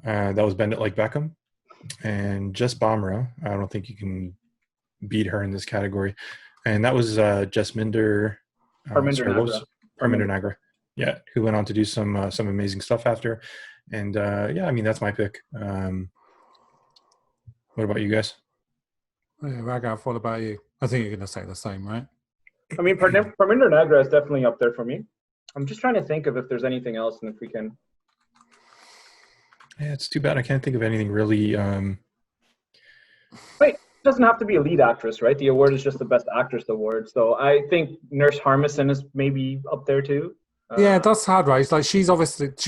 That was Bend It Like Beckham. And Jess Bomera. I don't think you can beat her in this category. And that was Parminder Nagra. Yeah, who went on to do some amazing stuff after. And that's my pick. What about you guys? Raghav, what about you? I think you're going to say the same, right? I mean, Parminder Nagra is definitely up there for me. I'm just trying to think of if there's anything else and if we can. Yeah, it's too bad I can't think of anything really. Wait, it doesn't have to be a lead actress, right? The award is just the best actress award. So I think Nurse Harmison is maybe up there too. That's hard, right? Like she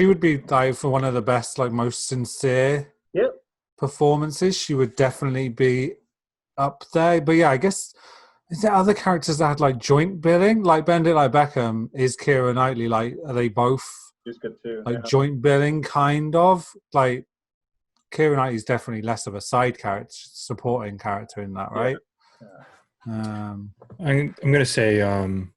would be like for one of the best, like most sincere performances. She would definitely be up there. But yeah, I guess Is there other characters that had like joint billing? Like Bend It Like Beckham is Keira Knightley. Like, are they both She's good too. like joint billing kind of? Like Keira Knightley's definitely less of a side character, supporting character in that, right? Yeah. I'm gonna say I'm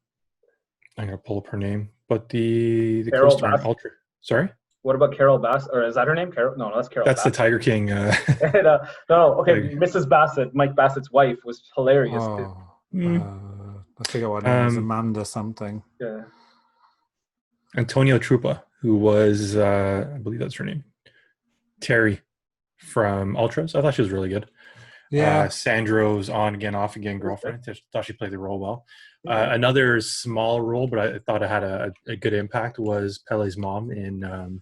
gonna pull up her name, but the Carol co-star in Baskin. Ultra. Sorry, What about Carol Bass? Or is that her name? Carol? No, that's Carol. that's the Bassett. Tiger King. No, okay. Mrs. Bassett, Mike Bassett's wife, was hilarious too. I forget what her name is. Amanda something. Yeah. Antonio Trupa, who was I believe that's her name, Terry from Ultras. I thought she was really good. Yeah. Sandro's on again, off again girlfriend. I thought she played the role well. Another small role, but I thought it had a good impact, was Pele's mom in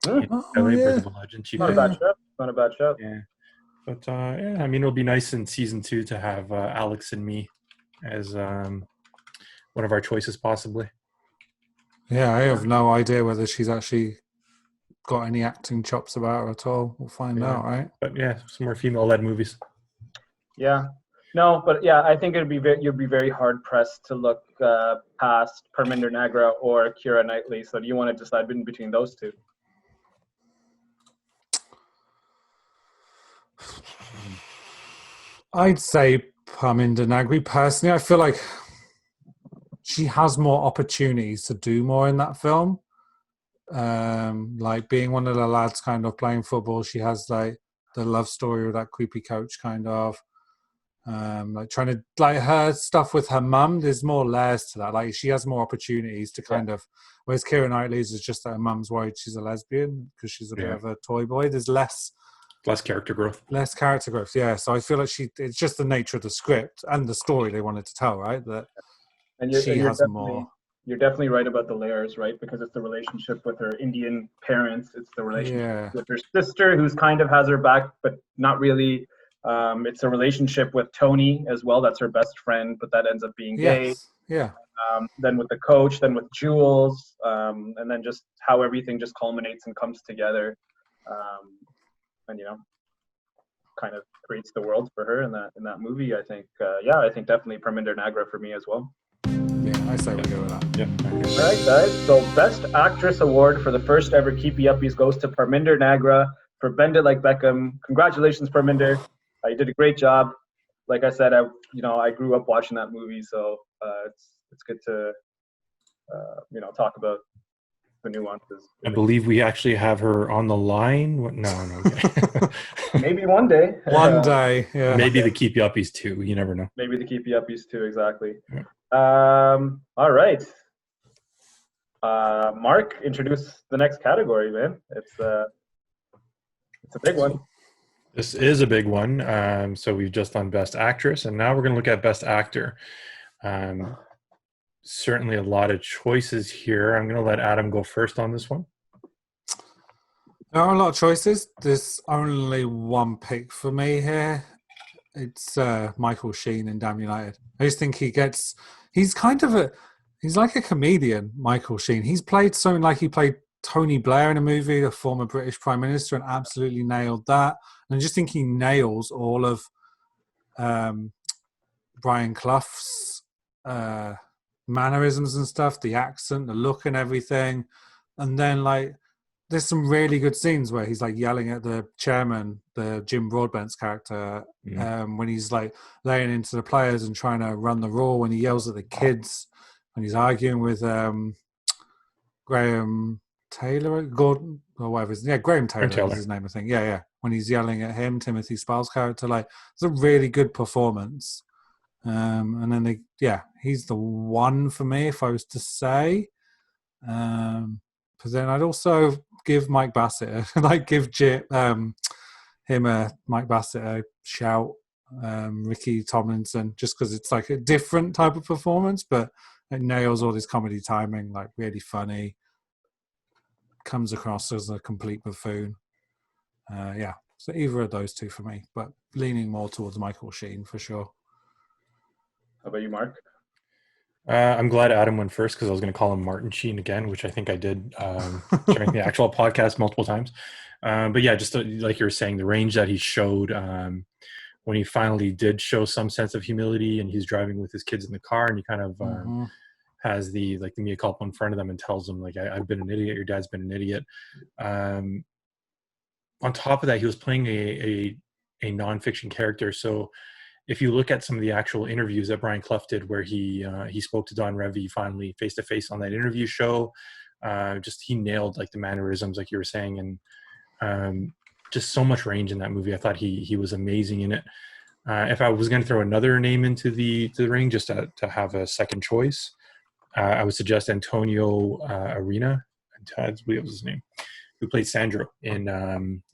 Pele, Birth of a Legend. Not a bad show. Not a bad show. Yeah. But I mean, it'll be nice in season 2 to have Alex and me as one of our choices, possibly. Yeah, I have no idea whether she's actually got any acting chops about her at all. We'll find out, right? But yeah, some more female-led movies. Yeah. No, but yeah, I think you'd be very hard pressed to look past Parminder Nagra or Keira Knightley. So do you want to decide between those two? I'd say Parminder Nagri. Personally, I feel like she has more opportunities to do more in that film. Like being one of the lads kind of playing football, she has like the love story with that creepy coach kind of. Like trying to, like her stuff with her mum, there's more layers to that. Like she has more opportunities to kind of, whereas Keira Knightley's is just that her mum's worried she's a lesbian because she's a bit of a toy boy. There's less character growth. Less character growth, yeah. So I feel like it's just the nature of the script and the story they wanted to tell, right? That she has more. You're definitely right about the layers, right? Because it's the relationship with her Indian parents. It's the relationship with her sister, who's kind of has her back, but not really. It's a relationship with Tony as well. That's her best friend, but that ends up being gay. Yeah. Then with the coach, then with Jules, and then just how everything just culminates and comes together. And kind of creates the world for her in that movie. I think, I think definitely Parminder Nagra for me as well. Yeah, I say we go with that. Yeah. All right, guys. So, Best Actress Award for the first ever Keepie Uppies goes to Parminder Nagra for Bend It Like Beckham. Congratulations, Parminder. You did a great job. Like I said, I grew up watching that movie, so it's good to talk about the nuances. I believe we actually have her on the line. No. Maybe one day. One day, yeah. Maybe the Keepie Uppies too. You never know. Maybe the Keepie Uppies too, exactly. Yeah. All right. Mark, introduce the next category, man. It's a big one. This is a big one. So we've just done Best Actress, and now we're going to look at Best Actor. Certainly a lot of choices here. I'm going to let Adam go first on this one. There are a lot of choices. There's only one pick for me here. It's Michael Sheen in Damn United. I just think he's like a comedian, Michael Sheen. He's played something like he played Tony Blair in a movie, the former British Prime Minister, and absolutely nailed that. And I just think he nails all of Brian Clough's mannerisms and stuff, the accent, the look and everything. And then like there's some really good scenes where he's like yelling at the chairman, the Jim Broadbent's character, when he's like laying into the players and trying to run the rule, when he yells at the kids, when he's arguing with Graham Taylor, Gordon, or whatever. Graham Taylor is his name, I think. Yeah. When he's yelling at him, Timothy Spall's character, like it's a really good performance. And then he's the one for me if I was to say. But then I'd also give Mike Bassett, Mike Bassett a shout. Ricky Tomlinson, just because it's like a different type of performance, but it nails all his comedy timing, like really funny. Comes across as a complete buffoon. So either of those two for me, but leaning more towards Michael Sheen for sure. How about you, Mark? I'm glad Adam went first because I was going to call him Martin Sheen again, which I think I did during the actual podcast multiple times. But yeah, just like you were saying, the range that he showed when he finally did show some sense of humility, and he's driving with his kids in the car, and he kind of has the mea culpa in front of them and tells them like, I've been an idiot, your dad's been an idiot. On top of that, he was playing a nonfiction character. So if you look at some of the actual interviews that Brian Clough did, where he spoke to Don Revy finally face to face on that interview show, just he nailed like the mannerisms, like you were saying, and just so much range in that movie. I thought he was amazing in it. If I was going to throw another name into the ring, just to have a second choice, I would suggest Antonio Arena. I believe was his name, who played Sandro in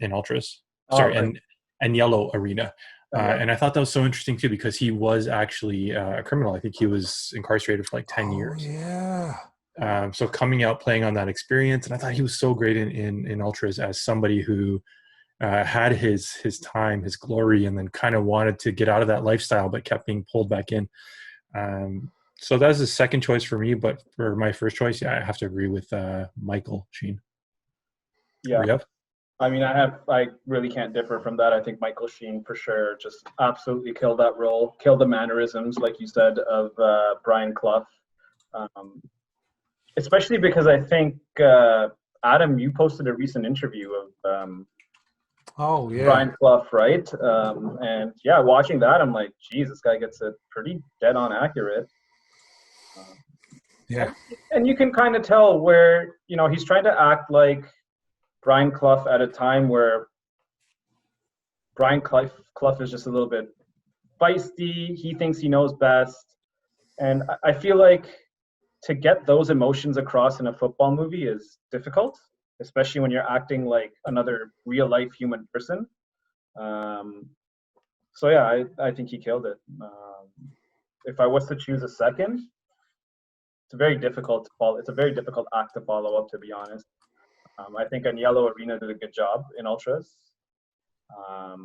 Ultras. And Yellow Arena. And I thought that was so interesting too, because he was actually a criminal. I think he was incarcerated for like 10 years. Yeah. So coming out, playing on that experience, and I thought he was so great in Ultras as somebody who had his time, his glory, and then kind of wanted to get out of that lifestyle, but kept being pulled back in. So that's the second choice for me. But for my first choice, I have to agree with Michael Sheen. Yeah. I mean, I really can't differ from that. I think Michael Sheen for sure just absolutely killed that role, killed the mannerisms, like you said, of Brian Clough. Especially because I think, Adam, you posted a recent interview of Brian Clough, right? And yeah, watching that, I'm like, geez, this guy gets it pretty dead on accurate. And you can kind of tell where, he's trying to act like Brian Clough at a time where Brian Clough is just a little bit feisty. He thinks he knows best. And I feel like to get those emotions across in a football movie is difficult, especially when you're acting like another real life human person. So yeah, I think he killed it. If I was to choose a second, it's a very difficult act to follow up, to be honest. I think Yellow Arena did a good job in Ultras. What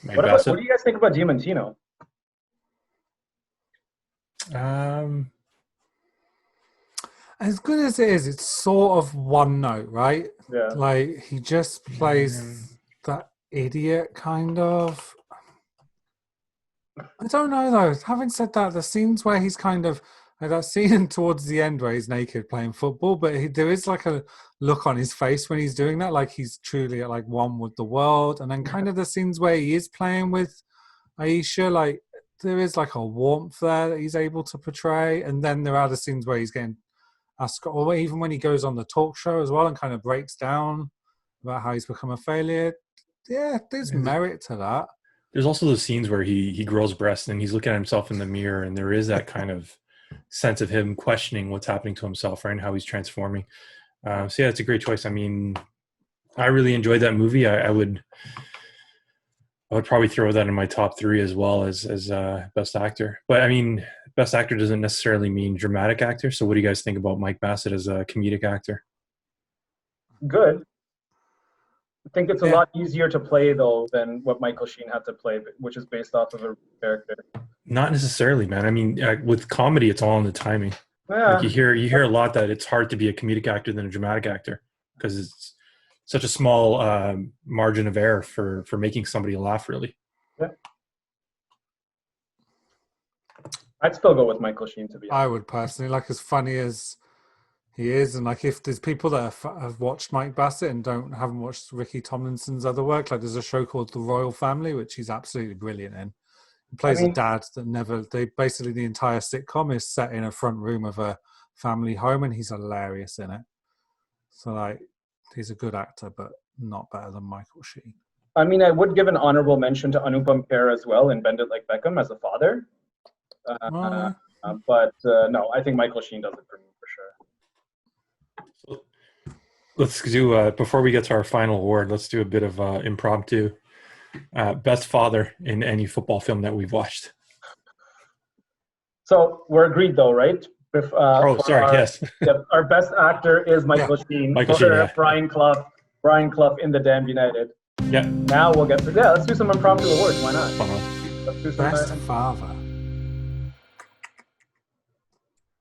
do you guys think about Diamantino? As good as it is, it's sort of one note, right? Yeah. Like he just plays that idiot kind of. I don't know though. Having said that, the scenes where he's kind of like that scene towards the end where he's naked playing football, but there is like a look on his face when he's doing that, like he's truly like one with the world. And then kind of the scenes where he is playing with Aisha, like there is like a warmth there that he's able to portray. And then there are the scenes where he's getting asked, or even when he goes on the talk show as well and kind of breaks down about how he's become a failure. Yeah, there's merit to that. There's also those scenes where he grows breasts and he's looking at himself in the mirror, and there is that kind of sense of him questioning what's happening to himself, right, and how he's transforming. So yeah, it's a great choice. I mean, I really enjoyed that movie. I would probably throw that in my top 3 as well as best actor. But I mean, best actor doesn't necessarily mean dramatic actor. So what do you guys think about Mike Bassett as a comedic actor? Good. I think it's a lot easier to play though than what Michael Sheen had to play, which is based off of a character. Not necessarily, man. I mean, with comedy, it's all in the timing. Yeah. Like you hear a lot that it's hard to be a comedic actor than a dramatic actor because it's such a small margin of error for making somebody laugh, really. Yeah. I'd still go with Michael Sheen, to be honest. I would personally, like, as funny as he is, and like if there's people that have watched Mike Bassett and haven't watched Ricky Tomlinson's other work, like there's a show called The Royal Family, which he's absolutely brilliant in. He plays a dad that basically the entire sitcom is set in a front room of a family home, and he's hilarious in it. So like, he's a good actor, but not better than Michael Sheen. I mean, I would give an honorable mention to Anupam Kher as well in Bend It Like Beckham as a father. But no, I think Michael Sheen does it for me for sure. Let's do, before we get to our final award, let's do a bit of impromptu. Best father in any football film that we've watched. So we're agreed though, right? Yes. Our best actor is Michael Sheen. Brian Clough in The Damned United. Yeah. Now we'll get to let's do some impromptu awards. Why not? Let's do some best father.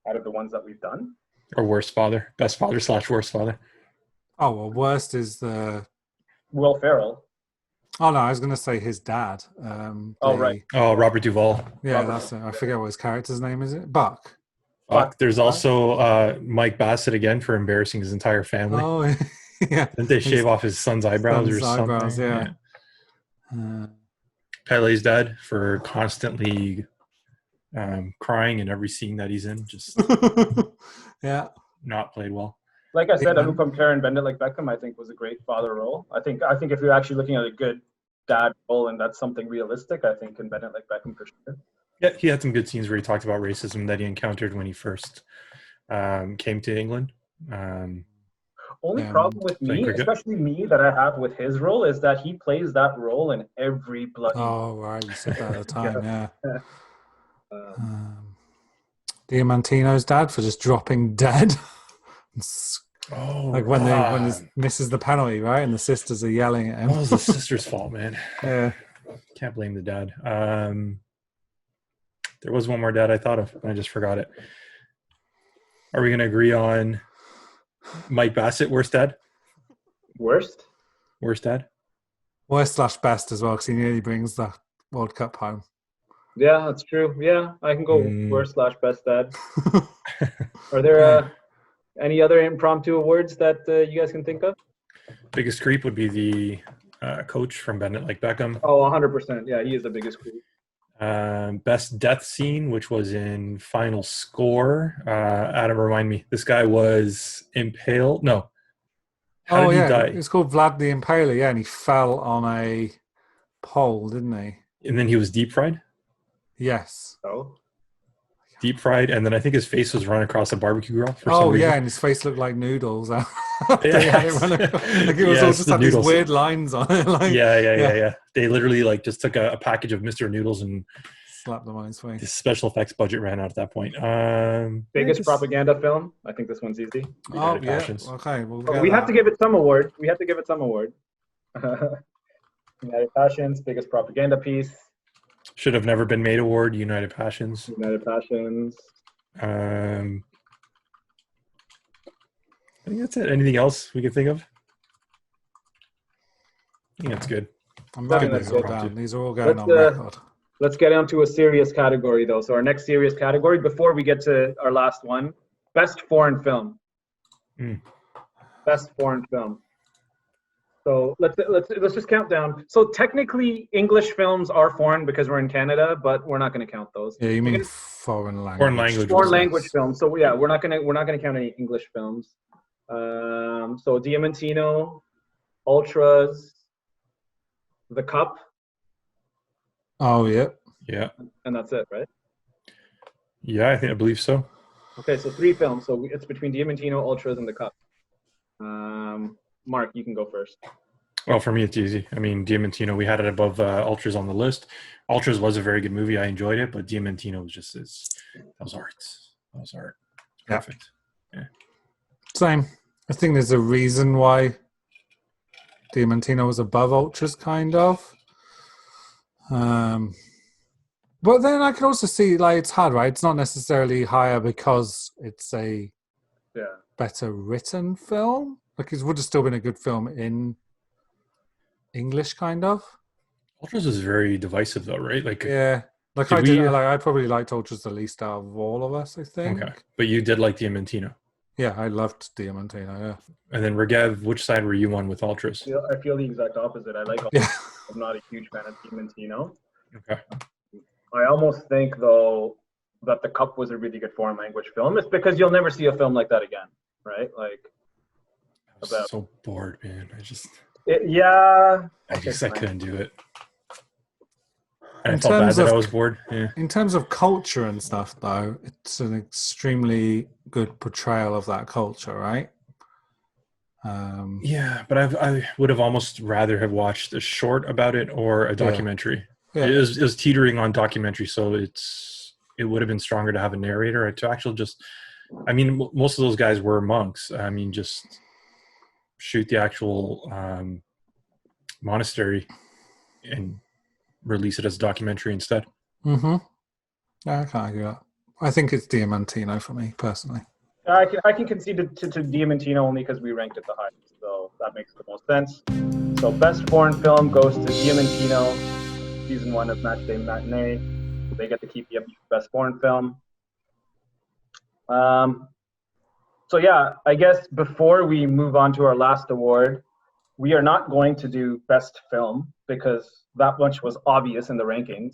Out of the ones that we've done. Or worst father. Best father / worst father. Oh, well, worst is the... Will Ferrell. Oh no, I was going to say his dad. Right. Oh, Robert Duvall. Yeah, Robert. that's it. I forget what his character's name is. It Buck. Fuck. There's also Mike Bassett again for embarrassing his entire family. Oh, yeah. Didn't they shave off his son's eyebrows or something? Eyebrows, yeah. Pele's dad for constantly crying in every scene that he's in. Just yeah. not played well. Like I said, Anupam Kher in Bend It Like Beckham, I think, was a great father role. I think if you're actually looking at a good dad role and that's something realistic, I think in Bend It Like Beckham for sure. Yeah, he had some good scenes where he talked about racism that he encountered when he first came to England. Only problem with me, especially me, that I have with his role is that he plays that role in every bloody. Oh, right. You said that at the time, yeah. Diamantino's dad for just dropping dead. Like when he misses the penalty, right? And the sisters are yelling at him. It was the sister's fault, man. Yeah. Can't blame the dad. There was one more dad I thought of, and I just forgot it. Are we going to agree on Mike Bassett, worst dad? Worst dad? Worst/best as well, because he nearly brings the World Cup home. Yeah, that's true. Yeah, I can go worst/best dad. Are there any other impromptu awards that you guys can think of? Biggest creep would be the coach from Bend It Like Beckham. Oh, 100%. Yeah, he is the biggest creep. Best death scene, which was in Final Score. Adam, remind me. This guy was impaled. No. How did he die? It's called Vlad the Impaler. Yeah, and he fell on a pole, didn't he? And then he was deep fried? Yes. Oh. Deep fried, and then I think his face was run across a barbecue grill for some reason. And his face looked like noodles. Yeah. Like it was all just had these weird lines on it. Like, yeah. They literally just took a package of Mr. Noodles and slapped them on his face. The special effects budget ran out at that point. Biggest propaganda film? I think this one's easy. Oh, yeah. Okay. We have to give it some award. United Passions, biggest propaganda piece. Should have never been made award. United Passions. I think that's it. Anything else we can think of? I think that's good. I'm writing these all down. These are all going on record. Let's get on to a serious category, though. So our next serious category, before we get to our last one, best foreign film. Best foreign film. So let's just count down. So technically, English films are foreign because we're in Canada, but we're not going to count those. Yeah, you mean foreign language? Foreign language films. So yeah, we're not gonna count any English films. So Diamantino, Ultras, The Cup. Oh yeah. Yeah. And that's it, right? Yeah, I believe so. Okay, so 3 films. So it's between Diamantino, Ultras, and The Cup. Mark, you can go first. Well, for me, it's easy. I mean, Diamantino, we had it above Ultras on the list. Ultras was a very good movie. I enjoyed it, but Diamantino was just that was art. That was art. Perfect. Yeah. Same. I think there's a reason why Diamantino was above Ultras, kind of. But then I can also see, it's hard, right? It's not necessarily higher because it's a better written film. It would have still been a good film in English, kind of. Ultras is very divisive, though, right? Yeah. I probably liked Ultras the least out of all of us, I think. Okay. But you did like Diamantino. Yeah, I loved Diamantino, yeah. And then, Regev, which side were you on with Ultras? I feel the exact opposite. I like Ultras. I'm not a huge fan of Diamantino. Okay. I almost think, though, that The Cup was a really good foreign language film. It's because you'll never see a film like that again, right? I was so bored, man. I couldn't do it. And I felt bad that I was bored. Yeah. In terms of culture and stuff, though, it's an extremely good portrayal of that culture, right? Yeah, but I would have almost rather have watched a short about it or a documentary. Yeah. It was teetering on documentary, so it would have been stronger to have a narrator to actually just. I mean, most of those guys were monks. I mean, just shoot the actual monastery and release it as a documentary instead. Mm-hmm. Yeah, I can't argue that. I think it's Diamantino for me, personally. I can concede to Diamantino only because we ranked it the highest, so that makes the most sense. So best foreign film goes to Diamantino, season 1 of Matchday Matinee. They get to Keepie Uppies for best foreign film. So yeah, I guess before we move on to our last award, we are not going to do best film because that much was obvious in the rankings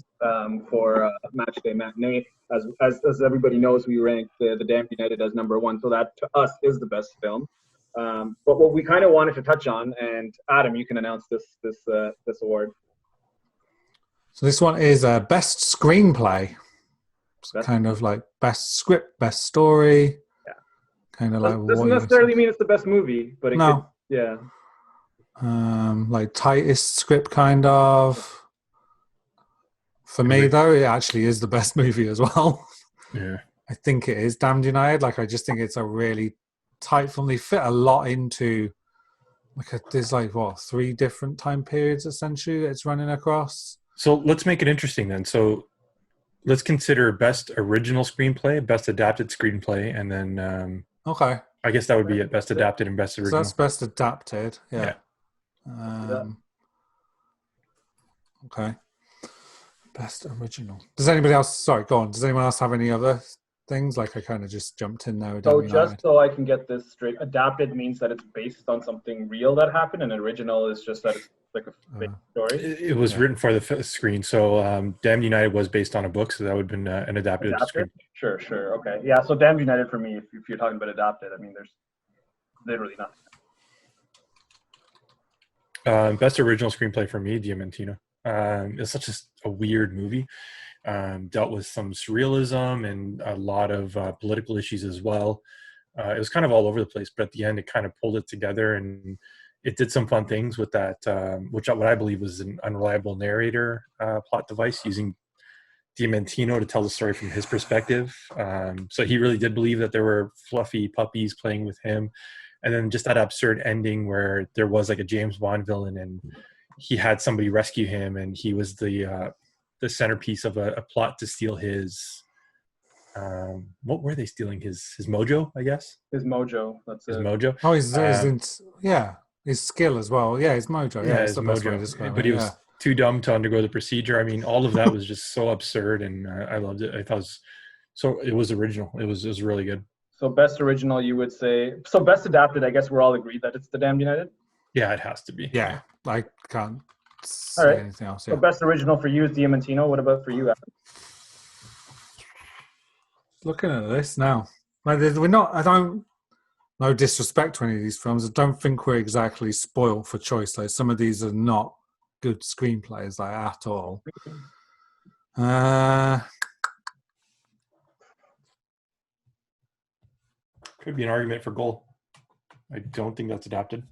for Matchday Matinee. As everybody knows, we ranked the Damned United as number 1, so that to us is the best film. But what we kind of wanted to touch on, and Adam, you can announce this award. So this one is best screenplay. Best kind of like best script, best story. Yeah. Kind of like doesn't necessarily mean it's the best movie, but it could, yeah. Like tightest script, kind of. For me, though, it actually is the best movie as well. Yeah, I think it is Damned United. Like, I just think it's a really tight film. They fit a lot into there's 3 different time periods essentially that it's running across. So let's make it interesting then. So let's consider best original screenplay, best adapted screenplay, and then okay. I guess that would be it. Best adapted and best original. So that's best adapted. Yeah. Okay. Best original. Does anybody else? Sorry, go on. Does anyone else have any other things? Like I kind of just jumped in there. So just so I can get this straight, adapted means that it's based on something real that happened, and original is just that it's like a fake story. It was written for the screen. So Damned United was based on a book, so that would have been an adapted screen. Sure. Okay. Yeah. So Damned United for me, if you're talking about adapted, I mean, there's literally nothing. Best original screenplay for me, Diamantino. It's such a weird movie. Dealt with some surrealism and a lot of political issues as well. It was kind of all over the place, but at the end it kind of pulled it together, and it did some fun things with that, what I believe was an unreliable narrator plot device, using Diamantino to tell the story from his perspective. So he really did believe that there were fluffy puppies playing with him. And then just that absurd ending where there was like a James Bond villain and he had somebody rescue him, and he was the centerpiece of a plot to steal his what were they stealing? His mojo, I guess. His mojo. That's his it. mojo. Oh, his skill as well. Yeah, his mojo. Yeah, his the best way to mojo. describe But it. he was too dumb to undergo the procedure. I mean, all of that was just so absurd, and I loved it. I thought it was original. It was really good. So best original, you would say. So best adapted, I guess we're all agreed that it's The Damned United? Yeah, it has to be. Yeah, I can't say anything else. Yeah. So best original for you is Diamantino. What about for you, Adam? Looking at this now, we're not. I don't. No disrespect to any of these films. I don't think we're exactly spoiled for choice. Like some of these are not good screenplays, like at all. Could be an argument for Goal. I don't think that's adapted.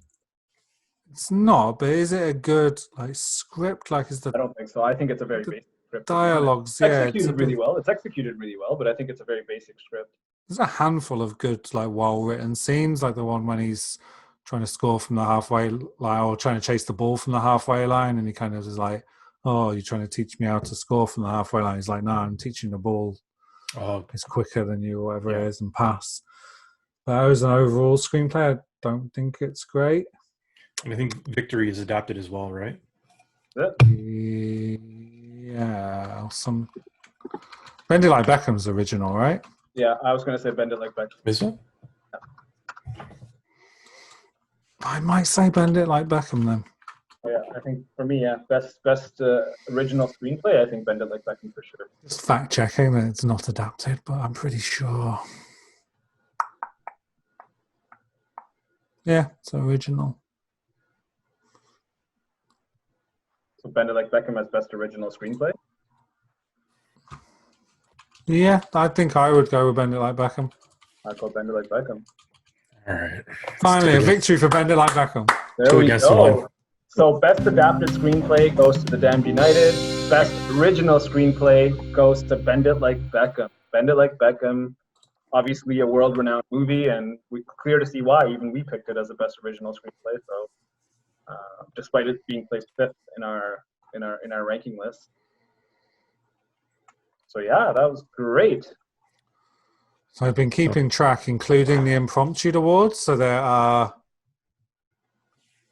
It's not, but is it a good script? I don't think so. I think it's a very basic script. Dialogues, executed really well. It's executed really well, but I think it's a very basic script. There's a handful of good, well-written scenes, like the one when he's trying to score from the halfway line or trying to chase the ball from the halfway line, and he kind of is like, "Oh, you're trying to teach me how to score from the halfway line." He's like, "No, I'm teaching the ball. It's quicker than you, or whatever it is, and pass." But as an overall screenplay, I don't think it's great. And I think Victory is adapted as well, right? Yeah, Bend It Like Beckham's original, right? Yeah, I was going to say Bend It Like Beckham. Is it? Yeah. I might say Bend It Like Beckham then. Yeah, I think for me, best original screenplay, I think Bend It Like Beckham for sure. Just fact checking that it's not adapted, but I'm pretty sure. Yeah, it's original. So Bend It Like Beckham as best original screenplay? Yeah, I think I would go with Bend It Like Beckham. I'd go Bend It Like Beckham. All right. Finally, a victory for Bend It Like Beckham. There we go. So best adapted screenplay goes to The Damned United. Best original screenplay goes to Bend It Like Beckham. Bend It Like Beckham, obviously a world-renowned movie, and clear to see why even we picked it as the best original screenplay. So, despite it being placed 5th in our ranking list. So yeah, that was great. So I've been keeping track, including the Impromptu Awards. So there are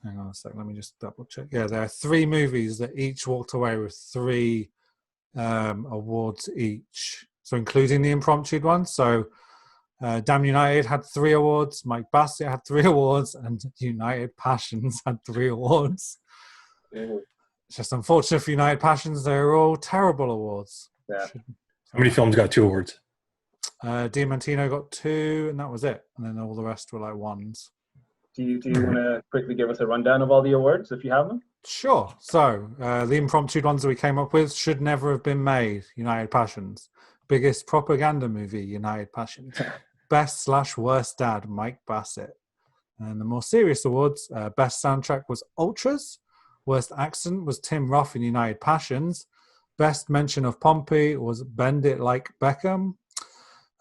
Hang on a second, let me just double check. Yeah, there are 3 movies that each walked away with 3 awards each. So including the impromptu one. So Damn United had 3 awards, Mike Bassett had 3 awards, and United Passions had 3 awards. It's just unfortunate for United Passions, they're all terrible awards. Yeah. How many films got 2 awards? Diamantino got 2, and that was it. And then all the rest were like 1s. Do you want to quickly give us a rundown of all the awards if you have them? Sure. So the impromptu ones that we came up with: Should Never Have Been Made, United Passions. Biggest propaganda movie, United Passions. Best/worst dad, Mike Bassett. And the more serious awards: best soundtrack was Ultras. Worst accent was Tim Roth in United Passions. Best mention of Pompey was Bend It Like Beckham.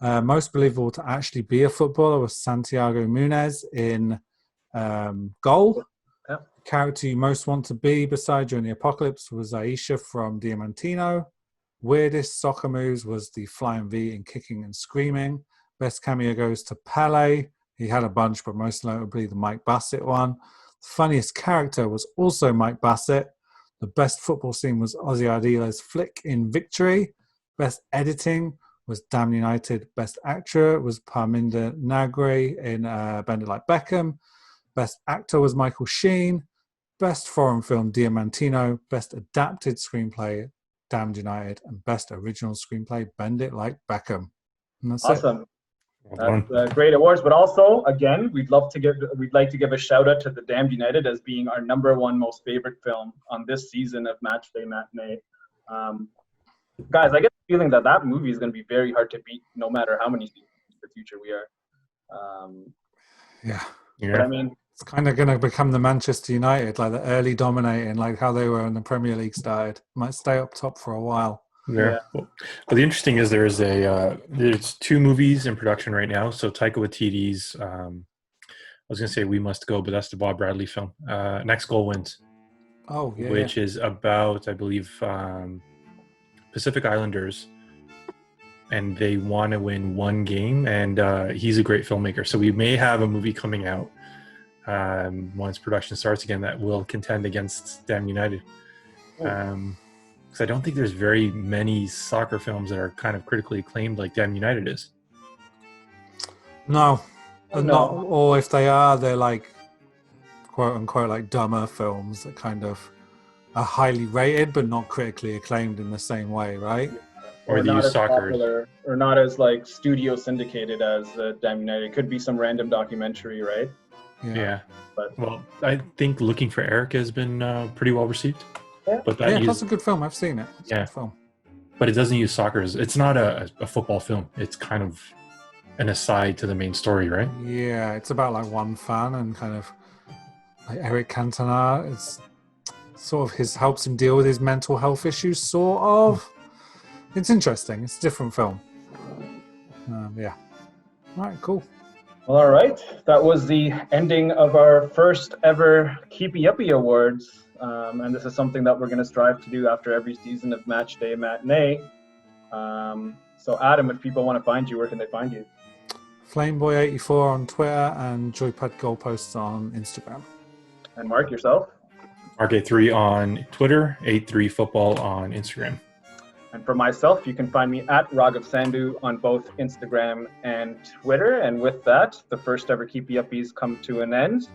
Most believable to actually be a footballer was Santiago Munez in Goal. Yep. Character you most want to be beside during the apocalypse was Aisha from Diamantino. Weirdest soccer moves was the flying V in Kicking and Screaming. Best cameo goes to Pele. He had a bunch, but most notably the Mike Bassett one. The funniest character was also Mike Bassett. The best football scene was Ozzy Ardiles' flick in Victory. Best editing was Damn United. Best actor was Parminder Nagri in Bend It Like Beckham. Best actor was Michael Sheen. Best foreign film, Diamantino. Best adapted screenplay, Damned United. And best original screenplay, Bend It Like Beckham. And that's Awesome. Well That's great awards. But also, again, we'd like to give a shout out to the Damned United as being our #1 most favorite film on this season of Matchday Matinee. Guys, I get the feeling that movie is going to be very hard to beat, no matter how many seasons in the future we are. Yeah. But I mean, it's kind of going to become the Manchester United, like the early dominating, like how they were when the Premier League started. Might stay up top for a while. Yeah. Well, the interesting is there's 2 movies in production right now. So Taika Waititi's, I was going to say We Must Go, but that's the Bob Bradley film. Next Goal Wins. Oh, yeah. Which is about, I believe, Pacific Islanders, and they want to win 1 game, and he's a great filmmaker. So we may have a movie coming out once production starts again that will contend against Damn United. Because I don't think there's very many soccer films that are kind of critically acclaimed like Damn United is. No. No. Not, or if they are, they're like, quote unquote, like dumber films that kind of are highly rated but not critically acclaimed in the same way, right? Or they not use as soccer. popular, or not as like studio syndicated as Damn United. It could be some random documentary, right? Yeah. But Well, I think Looking for Eric has been pretty well received. Yeah. But That's a good film. I've seen it. It's a good film. But it doesn't use soccer. It's not a football film. It's kind of an aside to the main story, right? Yeah, it's about like one fan and kind of like Eric Cantona. It's sort of helps him deal with his mental health issues, sort of. It's interesting. It's a different film. Yeah. All right, cool. Well, all right. That was the ending of our first ever Keepie Uppies Awards. And this is something that we're going to strive to do after every season of Matchday Matinee. So, Adam, if people want to find you, where can they find you? Flameboy84 on Twitter and Joypad Goalposts on Instagram. And Mark, yourself? Mark83 on Twitter, 83football on Instagram. And for myself, you can find me at Raghav Sandhu on both Instagram and Twitter. And with that, the first ever Keepie Uppies come to an end.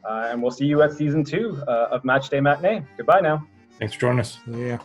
And we'll see you at season 2 of Matchday Matinee. Goodbye now. Thanks for joining us. Yeah.